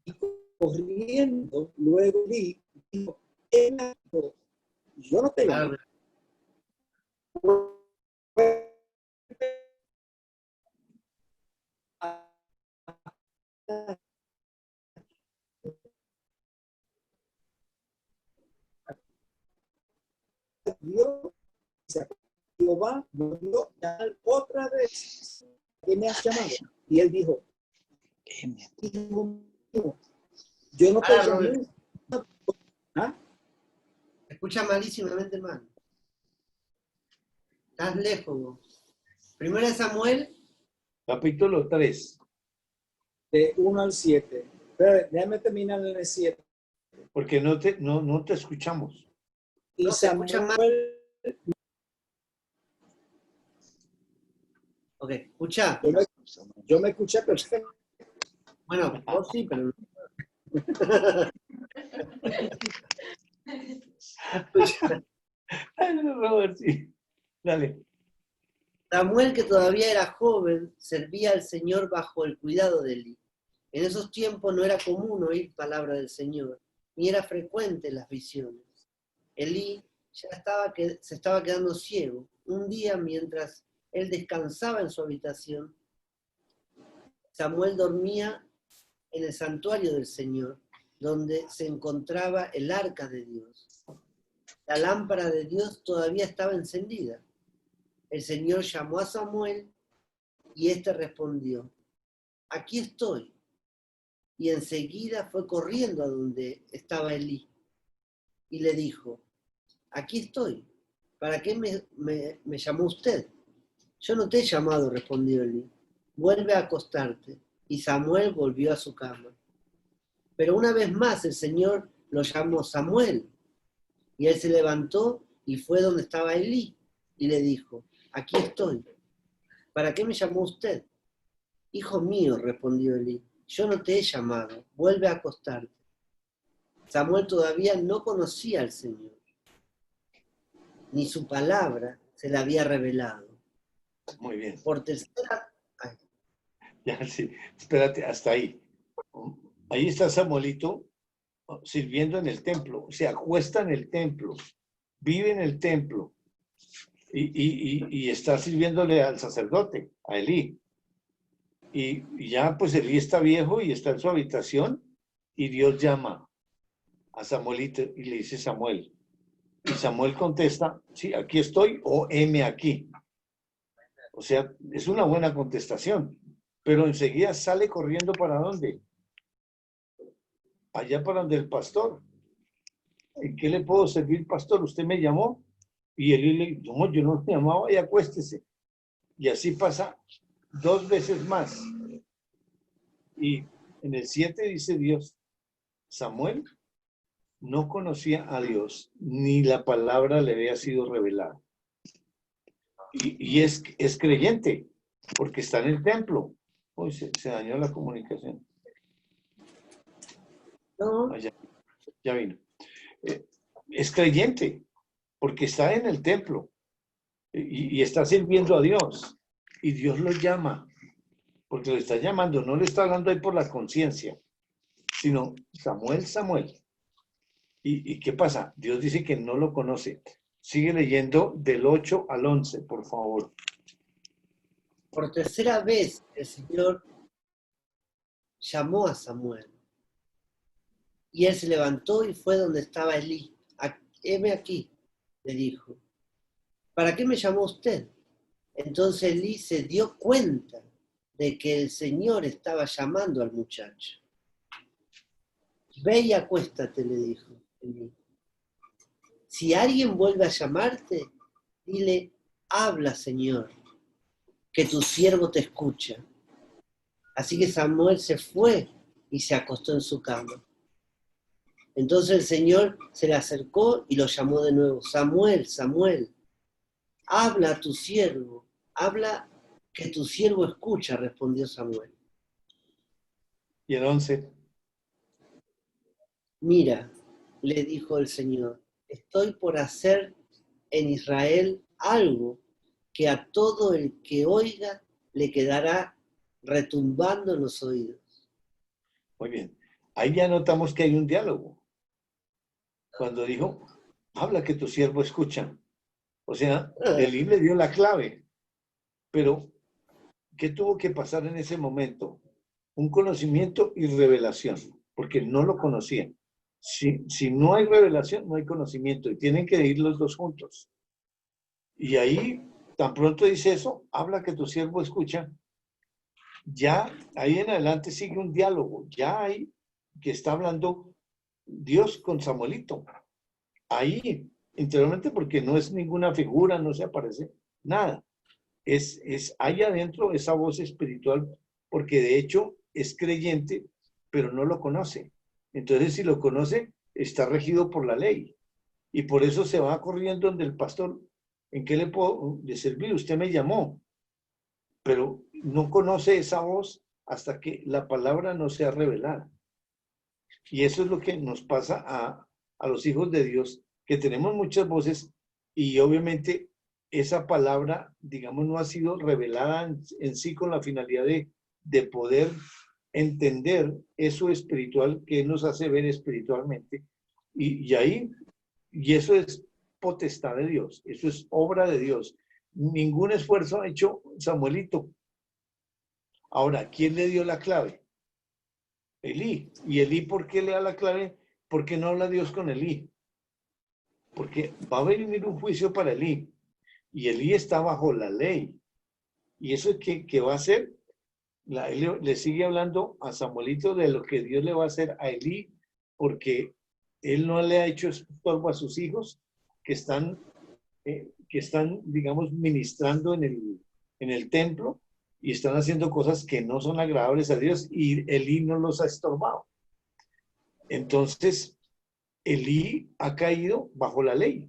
Y corriendo, luego dijo: heme aquí. Yo no te llamo. Dios, Jehová volvió a llamar otra vez: ¿qué me has llamado? Y él dijo: hijo mío, yo no te llamé. ¿Ah? Escucha malísimamente mal. Estás lejos vos. Primera de Samuel. Capítulo 3. De 1 al 7. Pero déjame terminar en el 7. Porque no te escuchamos. Y No se escucha Samuel, Ok, escucha. yo me escuché perfecto. Bueno, vos sí, pero no. Ay, no, Robert, sí. Dale. Samuel, que todavía era joven, servía al Señor bajo el cuidado de Elí. En esos tiempos no era común oír palabra del Señor, ni era frecuente las visiones. Elí se estaba quedando ciego. Un día, mientras él descansaba en su habitación, Samuel dormía en el santuario del Señor, donde se encontraba el arca de Dios. La lámpara de Dios todavía estaba encendida. El Señor llamó a Samuel y éste respondió: aquí estoy. Y enseguida fue corriendo a donde estaba Elí y le dijo: aquí estoy. ¿Para qué me llamó usted? Yo no te he llamado, respondió Elí. Vuelve a acostarte. Y Samuel volvió a su cama. Pero una vez más el Señor lo llamó: Samuel. Y él se levantó y fue donde estaba Elí y le dijo: aquí estoy. ¿Para qué me llamó usted? Hijo mío, respondió Elí, yo no te he llamado, vuelve a acostarte. Samuel todavía no conocía al Señor, ni su palabra se le había revelado. Muy bien. Por tercera... Ay, Ya, sí. Espérate, hasta ahí. Ahí está Samuelito sirviendo en el templo, se acuesta en el templo, vive en el templo y está sirviéndole al sacerdote, a Elí. Y ya pues Elí está viejo y está en su habitación y Dios llama a Samuelito y le dice: Samuel. Y Samuel contesta: sí, aquí estoy, o heme aquí. O sea, es una buena contestación, pero enseguida sale corriendo ¿para dónde? Allá para donde el pastor. ¿En qué le puedo servir, pastor? ¿Usted me llamó? Y Elí le dijo: no, yo no me llamaba, y acuéstese. Y así pasa 2 veces más. Y en el 7 dice Dios: Samuel no conocía a Dios, ni la palabra le había sido revelada. Y es creyente, porque está en el templo. Uy, se dañó la comunicación. no, Ya vino. Es creyente, porque está en el templo y está sirviendo a Dios. Y Dios lo llama, porque lo está llamando, no le está hablando ahí por la conciencia, sino: Samuel, Samuel. ¿Y qué pasa? Dios dice que no lo conoce. Sigue leyendo del 8 al 11, por favor. por tercera vez el Señor llamó a Samuel. Y él se levantó y fue donde estaba Elí. Heme aquí, le dijo. ¿Para qué me llamó usted? Entonces Elí se dio cuenta de que el Señor estaba llamando al muchacho. Ve y acuéstate, le dijo Elí. Si alguien vuelve a llamarte, dile: habla, Señor, que tu siervo te escucha. Así que Samuel se fue y se acostó en su cama. Entonces el Señor se le acercó y lo llamó de nuevo: Samuel, Samuel, habla a tu siervo, habla que tu siervo escucha, respondió Samuel. Y el 11. Mira, le dijo el Señor, estoy por hacer en Israel algo que a todo el que oiga le quedará retumbando en los oídos. Muy bien. Ahí ya notamos que hay un diálogo. Cuando dijo: habla que tu siervo escucha. O sea, Elí le dio la clave. Pero, ¿qué tuvo que pasar en ese momento? Un conocimiento y revelación, porque no lo conocían. Si no hay revelación, no hay conocimiento, y tienen que ir los dos juntos. Y ahí, tan pronto dice eso: habla que tu siervo escucha. Ya ahí en adelante sigue un diálogo. Ya hay que está hablando Dios con Samuelito. Ahí, interiormente, porque no es ninguna figura, no se aparece nada. Es ahí adentro esa voz espiritual, porque de hecho es creyente, pero no lo conoce. Entonces, si lo conoce, está regido por la ley. Y por eso se va corriendo donde el pastor: ¿en qué le puedo servir? Usted me llamó. Pero no conoce esa voz hasta que la palabra no sea revelada. Y eso es lo que nos pasa a los hijos de Dios, que tenemos muchas voces y obviamente esa palabra, digamos, no ha sido revelada en sí con la finalidad de poder entender eso espiritual que nos hace ver espiritualmente. Y eso es potestad de Dios, eso es obra de Dios. Ningún esfuerzo ha hecho Samuelito. Ahora, ¿quién le dio la clave? Elí. ¿Y Elí por qué le da la clave? ¿Por qué no habla Dios con Elí? Porque va a venir un juicio para Elí. Y Elí está bajo la ley. ¿Y eso qué va a hacer? Él le sigue hablando a Samuelito de lo que Dios le va a hacer a Elí, porque él no le ha hecho estorbo a sus hijos que están, digamos, ministrando en el templo y están haciendo cosas que no son agradables a Dios y Elí no los ha estorbado. Entonces, Elí ha caído bajo la ley.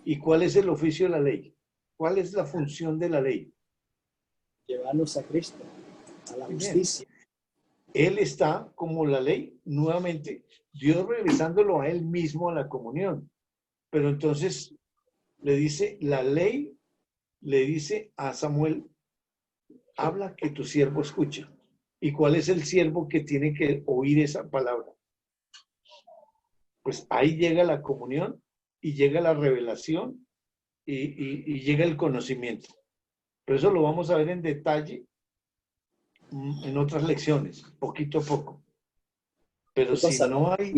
¿Y cuál es el oficio de la ley? ¿Cuál es la función de la ley? Llevarnos a Cristo, a la justicia. Él está como la ley, nuevamente, Dios regresándolo a él mismo a la comunión. Pero entonces le dice, la ley le dice a Samuel, habla que tu siervo escucha. ¿Y cuál es el siervo que tiene que oír esa palabra? Pues ahí llega la comunión y llega la revelación y llega el conocimiento. Pero eso lo vamos a ver en detalle en otras lecciones, poquito a poco. Pero si no hay...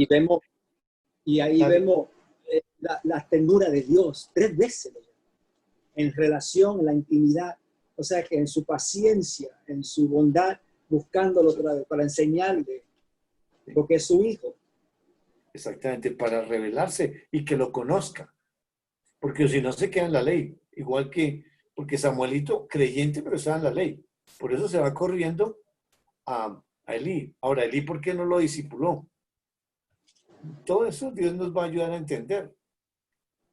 Y ahí vemos la ternura de Dios 3 veces en relación, en la intimidad. O sea que en su paciencia, en su bondad, buscándolo otra vez para enseñarle, porque es su hijo. Exactamente, para revelarse y que lo conozca. Porque si no se queda en la ley. Igual que, porque Samuelito, creyente, pero estaba en la ley. Por eso se va corriendo a Elí. Ahora, Elí, ¿por qué no lo discipuló? Todo eso Dios nos va a ayudar a entender.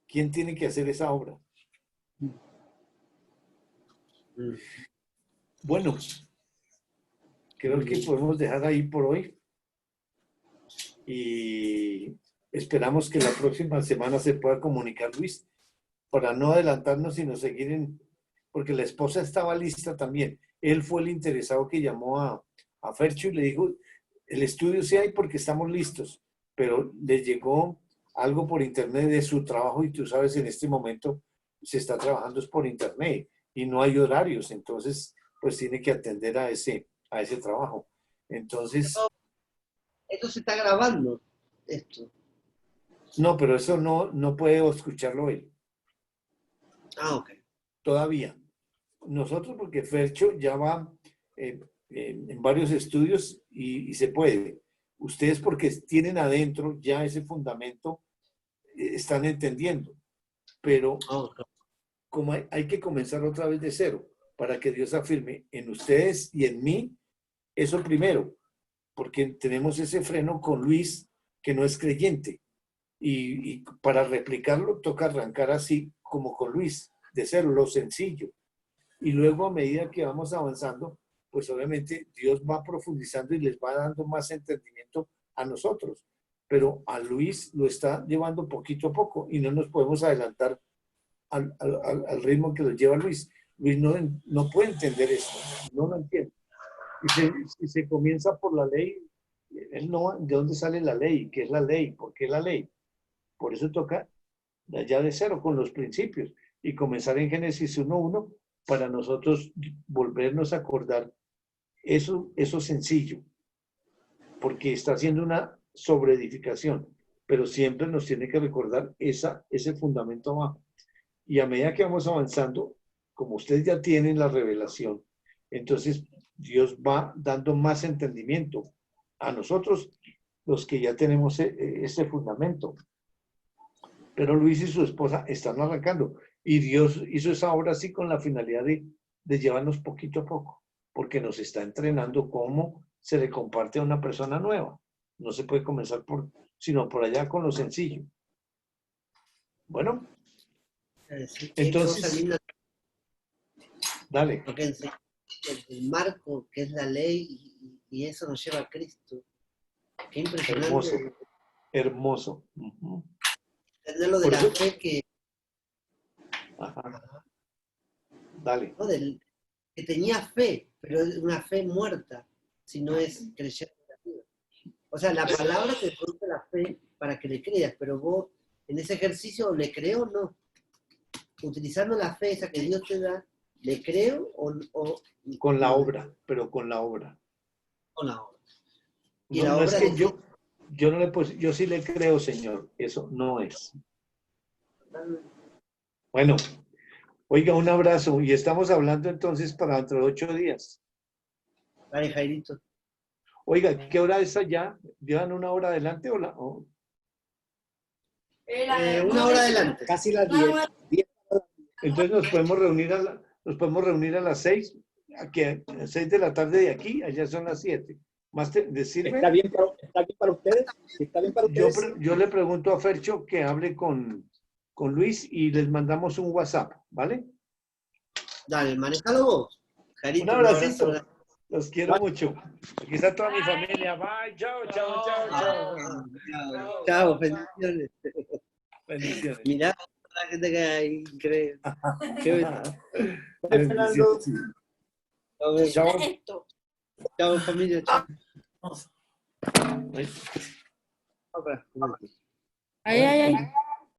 ¿Quién tiene que hacer esa obra? Bueno, creo que podemos dejar ahí por hoy. Y esperamos que la próxima semana se pueda comunicar Luis, para no adelantarnos, sino seguir porque la esposa estaba lista también. Él fue el interesado que llamó a Fercho y le dijo, el estudio sí hay porque estamos listos, pero le llegó algo por internet de su trabajo y tú sabes, en este momento se está trabajando es por internet y no hay horarios, entonces pues tiene que atender a ese trabajo. Entonces... Esto se está grabando, esto. No, pero eso no puede escucharlo él. Ah, ok. Todavía. Nosotros, porque Fercho ya va en varios estudios y se puede. Ustedes, porque tienen adentro ya ese fundamento, están entendiendo. Pero como hay que comenzar otra vez de cero para que Dios afirme en ustedes y en mí, eso primero, porque tenemos ese freno con Luis que no es creyente. Y para replicarlo toca arrancar así como con Luis, de cero, lo sencillo. Y luego a medida que vamos avanzando, pues obviamente Dios va profundizando y les va dando más entendimiento a nosotros. Pero a Luis lo está llevando poquito a poco y no nos podemos adelantar al ritmo que lo lleva Luis. Luis no puede entender eso, no lo entiende. Y se comienza por la ley, él no, ¿de dónde sale la ley? ¿Qué es la ley? ¿Por qué la ley? Por eso toca allá de cero con los principios y comenzar en Génesis 1:1 para nosotros volvernos a acordar eso sencillo, porque está haciendo una sobreedificación, pero siempre nos tiene que recordar ese fundamento abajo. Y a medida que vamos avanzando, como ustedes ya tienen la revelación, entonces Dios va dando más entendimiento a nosotros, los que ya tenemos ese fundamento. Pero Luis y su esposa están arrancando. Y Dios hizo esa obra así con la finalidad de llevarnos poquito a poco, porque nos está entrenando cómo se le comparte a una persona nueva. No se puede comenzar sino por allá con lo sencillo. Bueno, entonces, dale. el marco que es la ley y eso nos lleva a Cristo. Qué impresionante. Hermoso, hermoso. Ujú. Entenderlo de Por la eso- fe que, Ajá. Dale. ¿no? Que tenía fe, pero es una fe muerta, si no es creyente. O sea, la palabra te produce la fe para que le creas, pero vos en ese ejercicio le creo o no. Utilizando la fe esa que Dios te da, ¿le creo o Con la obra, pero con la obra. con la obra? Y No, la no es obra que de yo no le yo sí le creo, Señor. Eso no es. Bueno, oiga, un abrazo. Y estamos hablando entonces para dentro de 8 días. Dale, Jairito. Oiga, ¿qué hora es allá? ¿Llevan una hora adelante o la? Una hora adelante. Casi las 10. 10. Entonces nos podemos reunir a las 6, aquí a las 6 de la tarde de aquí, allá son las 7. Más decirme, ¿Está bien para ustedes? ¿Sí está bien para ustedes? yo le pregunto a Fercho que hable con Luis y les mandamos un WhatsApp, ¿vale? Dale, manejalo vos. Jairito, Un abracito. Los quiero mucho. Aquí está toda mi familia. Bye, chao, chao, chao, chao. Chao, chao, bendiciones. Bendiciones. Mirá la gente que hay, increíble. Qué Bendiciones. Chao, Chao. chao, familia. Chao. Ay. Ay, ay, ay.